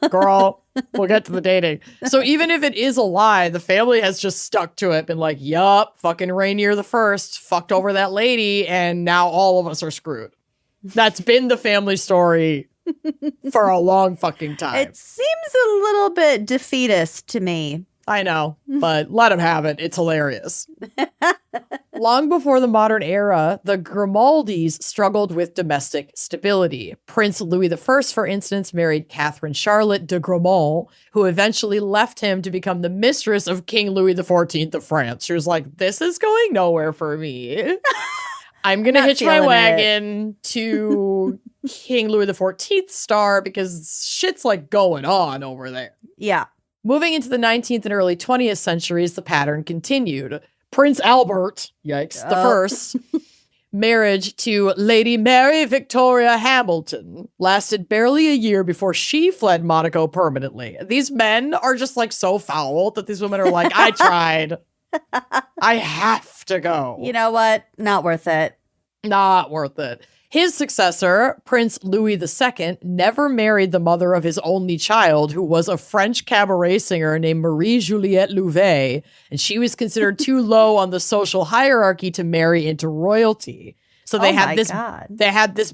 Girl, we'll get to the dating. So even if it is a lie, the family has just stuck to it, been like, yup, fucking Rainier the First fucked over that lady, and now all of us are screwed. That's been the family story for a long fucking time. It seems a little bit defeatist to me. I know, but let him have it. It's hilarious. Long before the modern era, the Grimaldis struggled with domestic stability. Prince Louis I, for instance, married Catherine Charlotte de Gramont, who eventually left him to become the mistress of King Louis XIV of France. She was like, this is going nowhere for me. I'm going to hitch my wagon to King Louis XIV's star because shit's like going on over there. Yeah. Moving into the 19th and early 20th centuries, the pattern continued. Prince Albert, yikes, the first, marriage to Lady Mary Victoria Hamilton lasted barely a year before she fled Monaco permanently. These men are just like so foul that these women are like, I tried. I have to go. You know what? Not worth it. Not worth it. His successor, Prince Louis II, never married the mother of his only child, who was a French cabaret singer named Marie-Juliette Louvet, and she was considered too low on the social hierarchy to marry into royalty. So they had this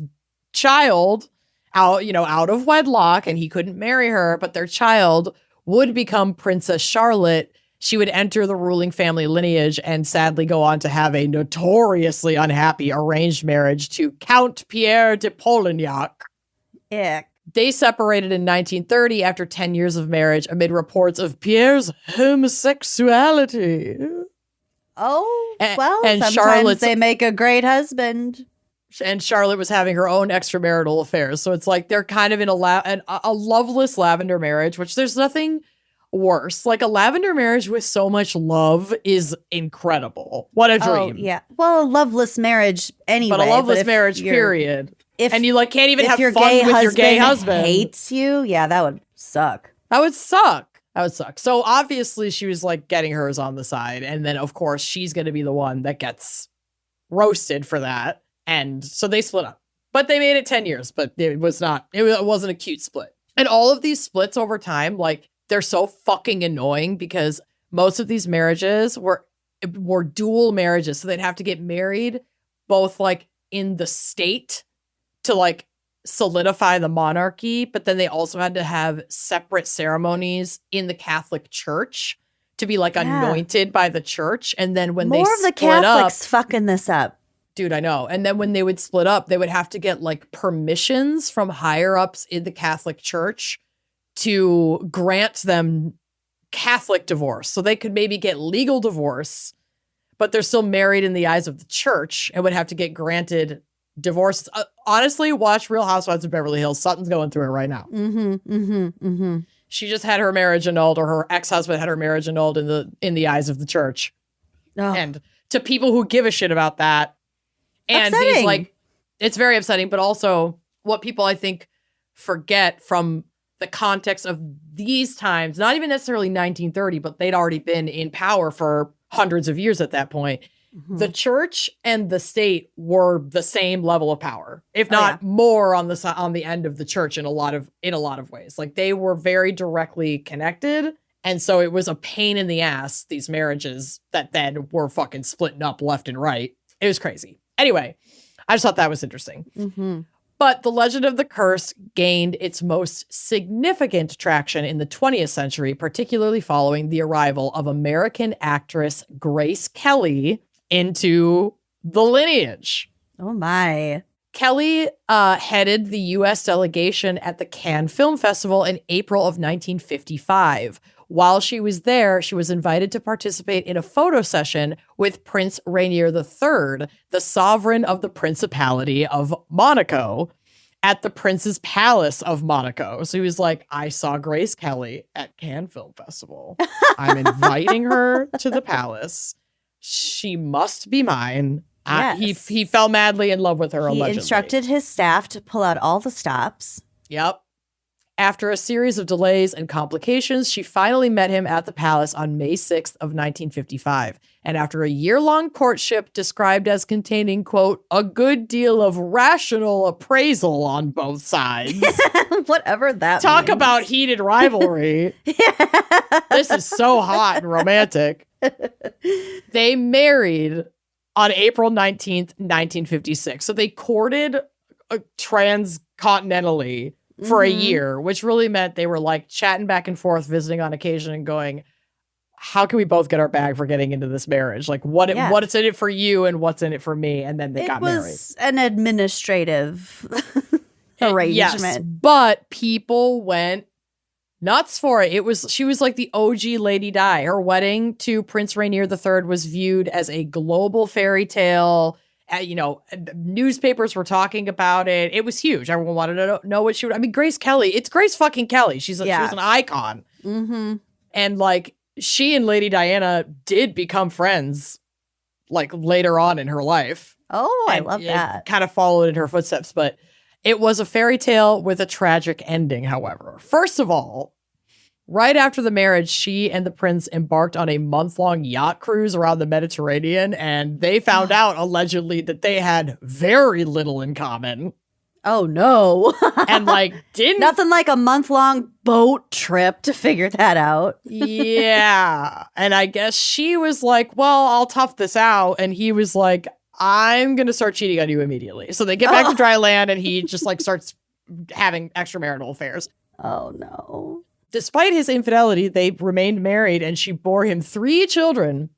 child out of wedlock, and he couldn't marry her, but their child would become Princess Charlotte. She would enter the ruling family lineage and sadly go on to have a notoriously unhappy arranged marriage to Count Pierre de Polignac. Ick. They separated in 1930 after 10 years of marriage amid reports of Pierre's homosexuality. Oh, and sometimes Charlotte's, they make a great husband. And Charlotte was having her own extramarital affairs. So it's like they're kind of in a loveless lavender marriage, which there's nothing worse. Like a lavender marriage with so much love is incredible. What a dream. Oh, yeah. Well, a loveless marriage anyway. But a loveless marriage, period. And you can't even have fun with your gay husband. Hates you? Yeah, that would suck. That would suck. So obviously she was like getting hers on the side. And then of course she's going to be the one that gets roasted for that. And so they split up. But they made it 10 years. But it wasn't a cute split. And all of these splits over time, like, they're so fucking annoying because most of these marriages were dual marriages. So they'd have to get married both like in the state to like solidify the monarchy. But then they also had to have separate ceremonies in the Catholic Church to be like anointed by the church. And then when more they of the split Catholics up, fucking this up. Dude, I know. And then when they would split up, they would have to get like permissions from higher ups in the Catholic Church to grant them Catholic divorce. So they could maybe get legal divorce, but they're still married in the eyes of the church and would have to get granted divorce. Honestly, watch Real Housewives of Beverly Hills. Sutton's going through it right now. She just had her marriage annulled, or her ex-husband had her marriage annulled in the eyes of the church. Oh. And to people who give a shit about that. And upsetting. These like, it's very upsetting, but also what people I think forget from the context of these times, not even necessarily 1930, but they'd already been in power for hundreds of years at that point. The church and the state were the same level of power, if not more on the end of the church in a lot of ways. Like they were very directly connected. And so it was a pain in the ass, these marriages that then were fucking splitting up left and right. It was crazy. Anyway, I just thought that was interesting. But the legend of the curse gained its most significant traction in the 20th century, particularly following the arrival of American actress Grace Kelly into the lineage. Oh, my. Kelly headed the U.S. delegation at the Cannes Film Festival in April of 1955. While she was there, she was invited to participate in a photo session with Prince Rainier III, the sovereign of the Principality of Monaco, at the Prince's Palace of Monaco. So he was like, I saw Grace Kelly at Cannes Film Festival. I'm inviting her to the palace. She must be mine. Yes. He fell madly in love with her, He allegedly. instructed his staff to pull out all the stops. Yep. After a series of delays and complications, she finally met him at the palace on May 6th of 1955. And after a year-long courtship described as containing, quote, a good deal of rational appraisal on both sides. Whatever that Talk means. about heated rivalry. This is so hot and romantic. They married on April 19th, 1956. So they courted transcontinentally for a year, which really meant they were like chatting back and forth, visiting on occasion and going, how can we both get our bag for getting into this marriage? Like what's in it for you and what's in it for me? And then they got married. It was an administrative arrangement. Yes, but people went nuts for it. She was like the OG Lady Di. Her wedding to Prince Rainier III was viewed as a global fairy tale. Newspapers were talking about it. It was huge. Everyone wanted to know what she would. I mean, Grace Kelly. It's Grace fucking Kelly. She was an icon. And like she and Lady Diana did become friends, like later on in her life. Oh, I love that. Kind of followed in her footsteps, but it was a fairy tale with a tragic ending. However, first of all, right after the marriage, she and the prince embarked on a month-long yacht cruise around the Mediterranean, and they found out, allegedly, that they had very little in common. Oh, no. And, didn't... Nothing like a month-long boat trip to figure that out. Yeah. And I guess she was like, well, I'll tough this out. And he was like, I'm going to start cheating on you immediately. So they get back to dry land, and he just, starts having extramarital affairs. Oh, no. Despite his infidelity, they remained married, and she bore him 3 children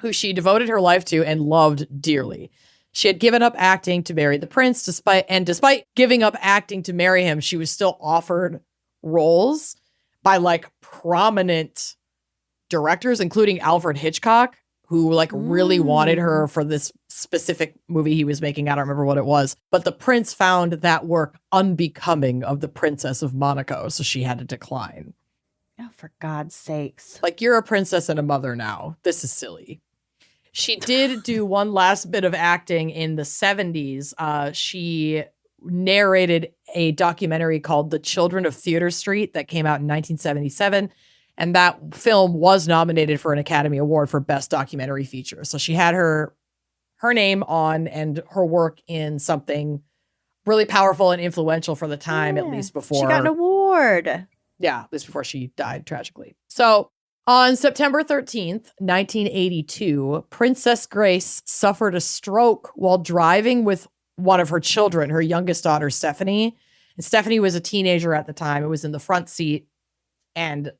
who she devoted her life to and loved dearly. She had given up acting to marry the prince, despite giving up acting to marry him, she was still offered roles by prominent directors, including Alfred Hitchcock, who really wanted her for this specific movie he was making. I don't remember what it was, but the prince found that work unbecoming of the Princess of Monaco, so she had to decline. Oh, for God's sakes. You're a princess and a mother now. This is silly. She did do one last bit of acting in the 70s. She narrated a documentary called The Children of Theater Street that came out in 1977. And that film was nominated for an Academy Award for Best Documentary Feature. So she had her name on and her work in something really powerful and influential for the time, at least before. She got an award. Yeah, at least before she died tragically. So on September 13th, 1982, Princess Grace suffered a stroke while driving with one of her children, her youngest daughter, Stephanie. And Stephanie was a teenager at the time. It was in the front seat. And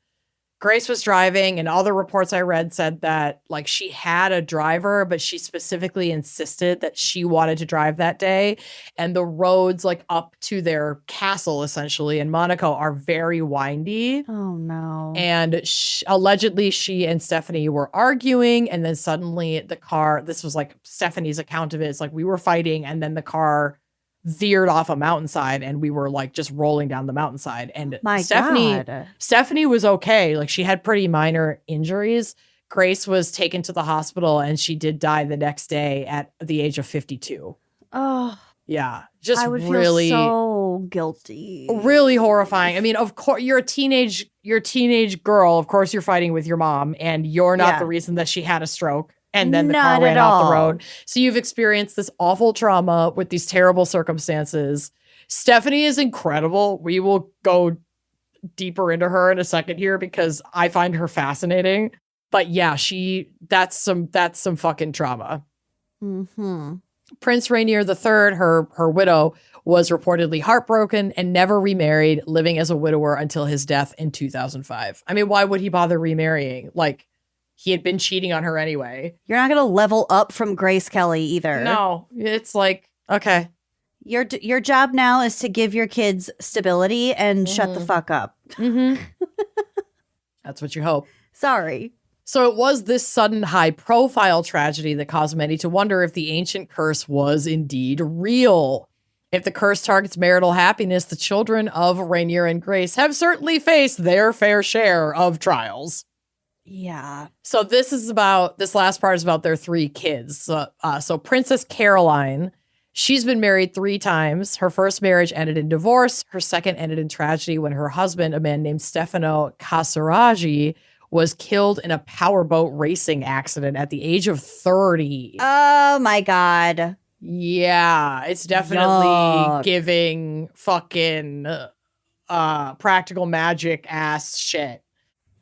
Grace was driving, and all the reports I read said that she had a driver, but she specifically insisted that she wanted to drive that day. And the roads up to their castle, essentially, in Monaco are very windy. Oh, no. And allegedly she and Stephanie were arguing, and then suddenly the car, this was Stephanie's account of it, it's we were fighting, and then the car veered off a mountainside, and we were just rolling down the mountainside. And Stephanie was okay. She had pretty minor injuries. Grace was taken to the hospital, and she did die the next day at the age of 52. Oh, yeah. Just I would really feel so so guilty. Really horrifying. I mean, of course, you're a teenage girl. Of course, you're fighting with your mom, and you're not the reason that she had a stroke. And then the car ran off the road. So you've experienced this awful trauma with these terrible circumstances. Stephanie is incredible. We will go deeper into her in a second here because I find her fascinating. But yeah, that's some fucking trauma. Mm-hmm. Prince Rainier III, her widow, was reportedly heartbroken and never remarried, living as a widower until his death in 2005. I mean, why would he bother remarrying? Like, he had been cheating on her anyway. You're not going to level up from Grace Kelly either. No, it's like, okay. Your job now is to give your kids stability and shut the fuck up. Mm-hmm. That's what you hope. Sorry. So it was this sudden high-profile tragedy that caused many to wonder if the ancient curse was indeed real. If the curse targets marital happiness, the children of Rainier and Grace have certainly faced their fair share of trials. Yeah. So this last part is about their 3 kids. So Princess Caroline, she's been married 3 times. Her first marriage ended in divorce. Her second ended in tragedy when her husband, a man named Stefano Casaraghi, was killed in a powerboat racing accident at the age of 30. Oh my God. Yeah, it's definitely giving fucking practical magic ass shit.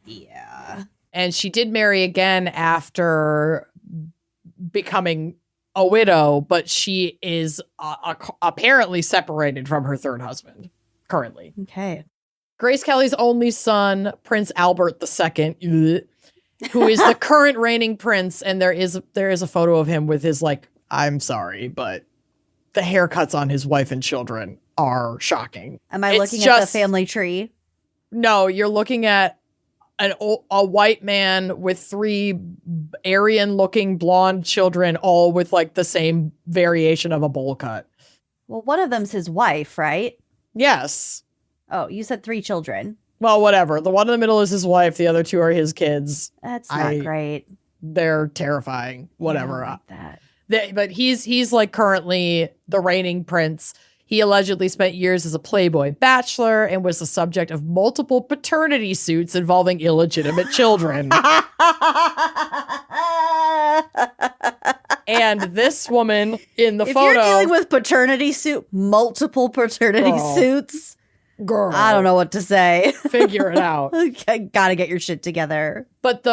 Yeah. And she did marry again after becoming a widow, but she is apparently separated from her third husband currently. Okay. Grace Kelly's only son, Prince Albert II, who is the current reigning prince, and there is a photo of him with his, like, I'm sorry, but the haircuts on his wife and children are shocking. Am I looking at the family tree? No, you're looking at a white man with 3 Aryan-looking blonde children, all with, like, the same variation of a bowl cut. Well, one of them's his wife, right? Yes. Oh, you said 3 children. Well, whatever. The one in the middle is his wife. The other 2 are his kids. That's not great. They're terrifying. Whatever. I don't like that. But he's like currently the reigning prince. He allegedly spent years as a Playboy bachelor and was the subject of multiple paternity suits involving illegitimate children. And this woman in the photo. If you're dealing with multiple paternity suits, girl, I don't know what to say. Figure it out. Gotta get your shit together. But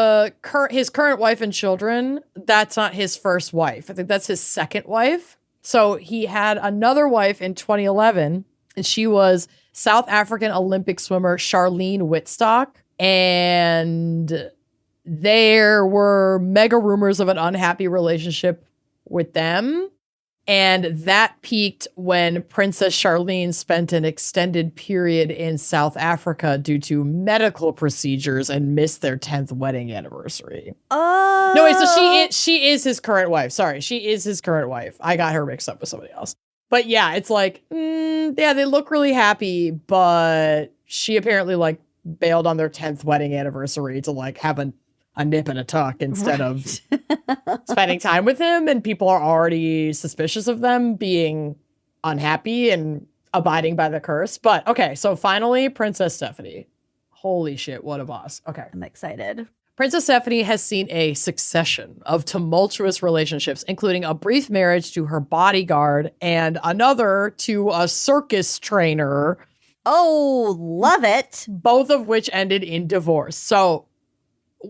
his current wife and children, that's not his first wife. I think that's his second wife. So he had another wife in 2011, and she was South African Olympic swimmer Charlene Whitstock. And there were mega rumors of an unhappy relationship with them. And that peaked when Princess Charlene spent an extended period in South Africa due to medical procedures and missed their 10th wedding anniversary. Oh. No, wait, so she is his current wife. Sorry, she is his current wife. I got her mixed up with somebody else. But yeah, it's like, yeah, they look really happy, but she apparently like bailed on their 10th wedding anniversary to like have a nip and a tuck instead of spending time with him, and people are already suspicious of them being unhappy and abiding by the curse. But okay, so finally, Princess Stephanie. Holy shit, what a boss. Okay. I'm excited. Princess Stephanie has seen a succession of tumultuous relationships, including a brief marriage to her bodyguard and another to a circus trainer. Oh, love it. Both of which ended in divorce. So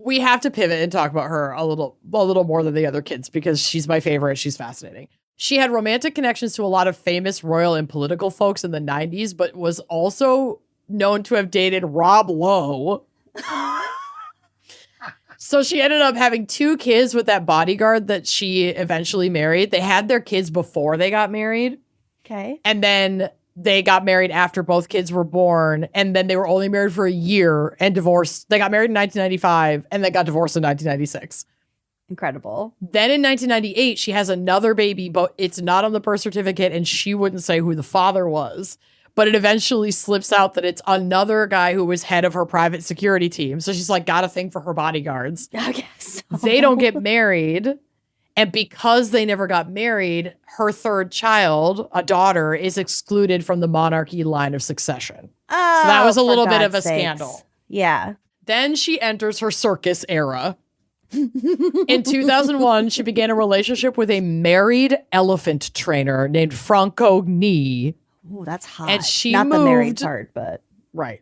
we have to pivot and talk about her a little more than the other kids because she's my favorite. She's fascinating. She had romantic connections to a lot of famous royal and political folks in the 90s, but was also known to have dated Rob Lowe. So she ended up having 2 kids with that bodyguard that she eventually married. They had their kids before they got married. Okay. And then they got married after both kids were born, and then they were only married for a year and divorced. They got married in 1995, and they got divorced in 1996. Incredible. Then in 1998, she has another baby, but it's not on the birth certificate, and she wouldn't say who the father was. But it eventually slips out that it's another guy who was head of her private security team. So she's like got a thing for her bodyguards. I guess so. They don't get married. And because they never got married, her third child, a daughter, is excluded from the monarchy line of succession. Oh, So that was a for little bit God's of a sakes. scandal. Yeah. Then she enters her circus era. In 2001, she began a relationship with a married elephant trainer named Franco Gni. Ooh, that's hot. And she Not the married moved- part, but Right.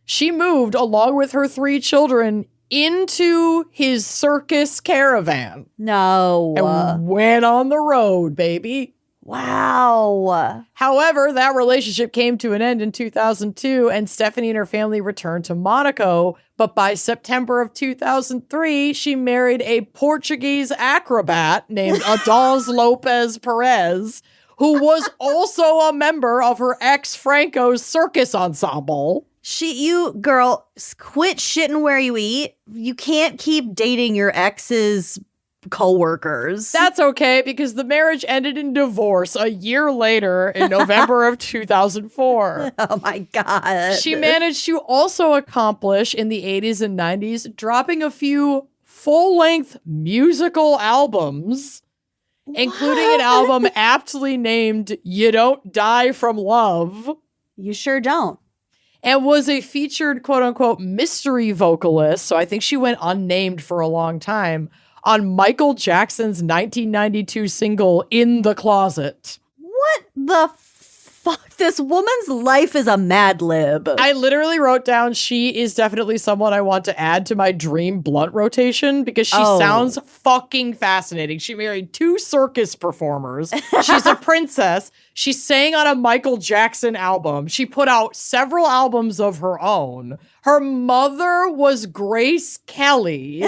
She moved along with her 3 children into his circus caravan no. and went on the road, baby. Wow. However, that relationship came to an end in 2002, and Stephanie and her family returned to Monaco. But by September of 2003, she married a Portuguese acrobat named Adolfo Lopez Perez, who was also a member of her ex Franco's circus ensemble. You girl, quit shitting where you eat. You can't keep dating your ex's co-workers. That's okay, because the marriage ended in divorce a year later in November of 2004. Oh my God. She managed to also accomplish in the 80s and 90s, dropping a few full-length musical albums, including an album aptly named You Don't Die From Love, You sure don't. and was a featured quote-unquote mystery vocalist, so I think she went unnamed for a long time, on Michael Jackson's 1992 single, In the Closet. What the fuck? This woman's life is a Mad Lib. I literally wrote down she is definitely someone I want to add to my dream blunt rotation because she sounds fucking fascinating. She married 2 circus performers. She's a princess. She sang on a Michael Jackson album. She put out several albums of her own. Her mother was Grace Kelly.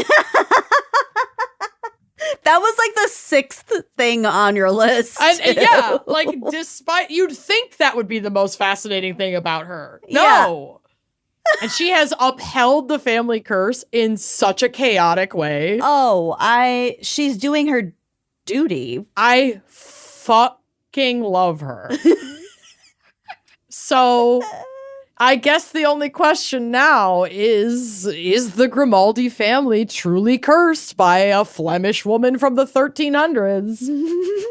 That was like the 6th thing on your list. And yeah, like despite, you'd think that would be the most fascinating thing about her. Yeah. No. And she has upheld the family curse in such a chaotic way. She's doing her duty. I fucking love her. So I guess the only question now is the Grimaldi family truly cursed by a Flemish woman from the 1300s?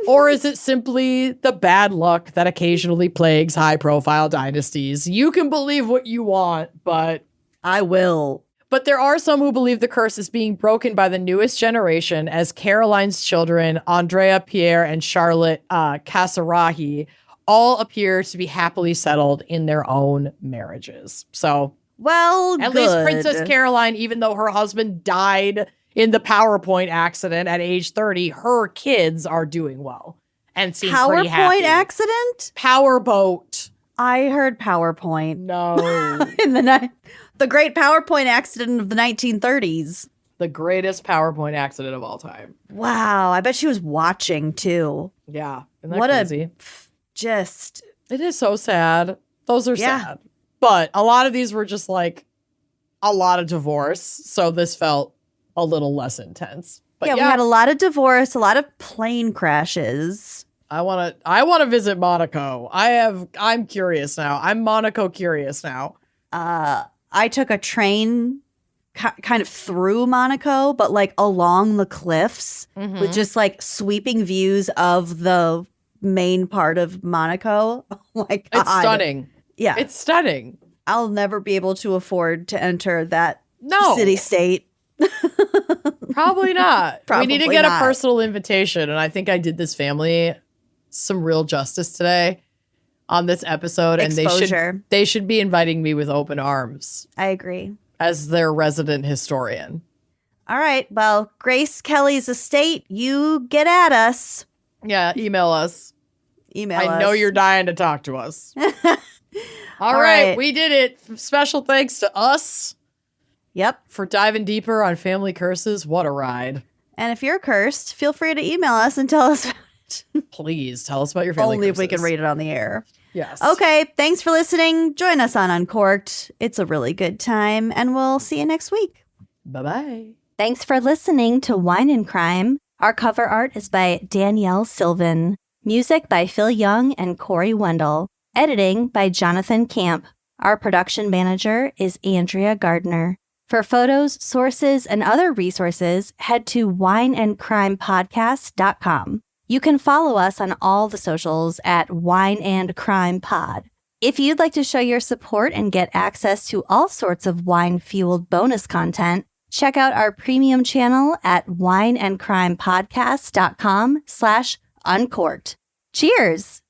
Or is it simply the bad luck that occasionally plagues high-profile dynasties? You can believe what you want, but I will. But there are some who believe the curse is being broken by the newest generation, as Caroline's children, Andrea Pierre and Charlotte Casarahi, all appear to be happily settled in their own marriages. So, Well, at good. least Princess Caroline, even though her husband died in the PowerPoint accident at age 30, her kids are doing well and seem pretty happy. PowerPoint accident? Powerboat. I heard PowerPoint. No. In the great PowerPoint accident of the 1930s. The greatest PowerPoint accident of all time. Wow, I bet she was watching too. Yeah. Isn't that What crazy? Just It is so sad. Those are Yeah. sad. But a lot of these were just like a lot of divorce. So this felt a little less intense. But we had a lot of divorce, a lot of plane crashes. I wanna visit Monaco. I'm curious now. I'm Monaco curious now. I took a train kind of through Monaco, but like along the cliffs with just like sweeping views of the main part of Monaco. Oh my God. It's stunning. Yeah. It's stunning. I'll never be able to afford to enter that No. city state. Probably not. We need to Probably get not. a personal invitation. And I think I did this family some real justice today on this episode. And Exposure. they should be inviting me with open arms I agree. as their resident historian. All right. Well, Grace Kelly's estate, you get at us. Yeah, email us. Email us. I know you're dying to talk to us. All right, we did it. Special thanks to us Yep. for diving deeper on family curses. What a ride. And if you're cursed, feel free to email us and tell us Please tell us about your family only if we can curses. read it on the air. Yes. Okay. Thanks for listening. Join us on Uncorked. It's a really good time, and we'll see you next week. Bye-bye. Thanks for listening to Wine and Crime. Our cover art is by Danielle Sylvan. Music by Phil Young and Corey Wendell. Editing by Jonathan Camp. Our production manager is Andrea Gardner. For photos, sources, and other resources, head to wineandcrimepodcast.com. You can follow us on all the socials at Wine and Crime Pod. If you'd like to show your support and get access to all sorts of wine-fueled bonus content, check out our premium channel at wineandcrimepodcast.com/uncorked. Cheers!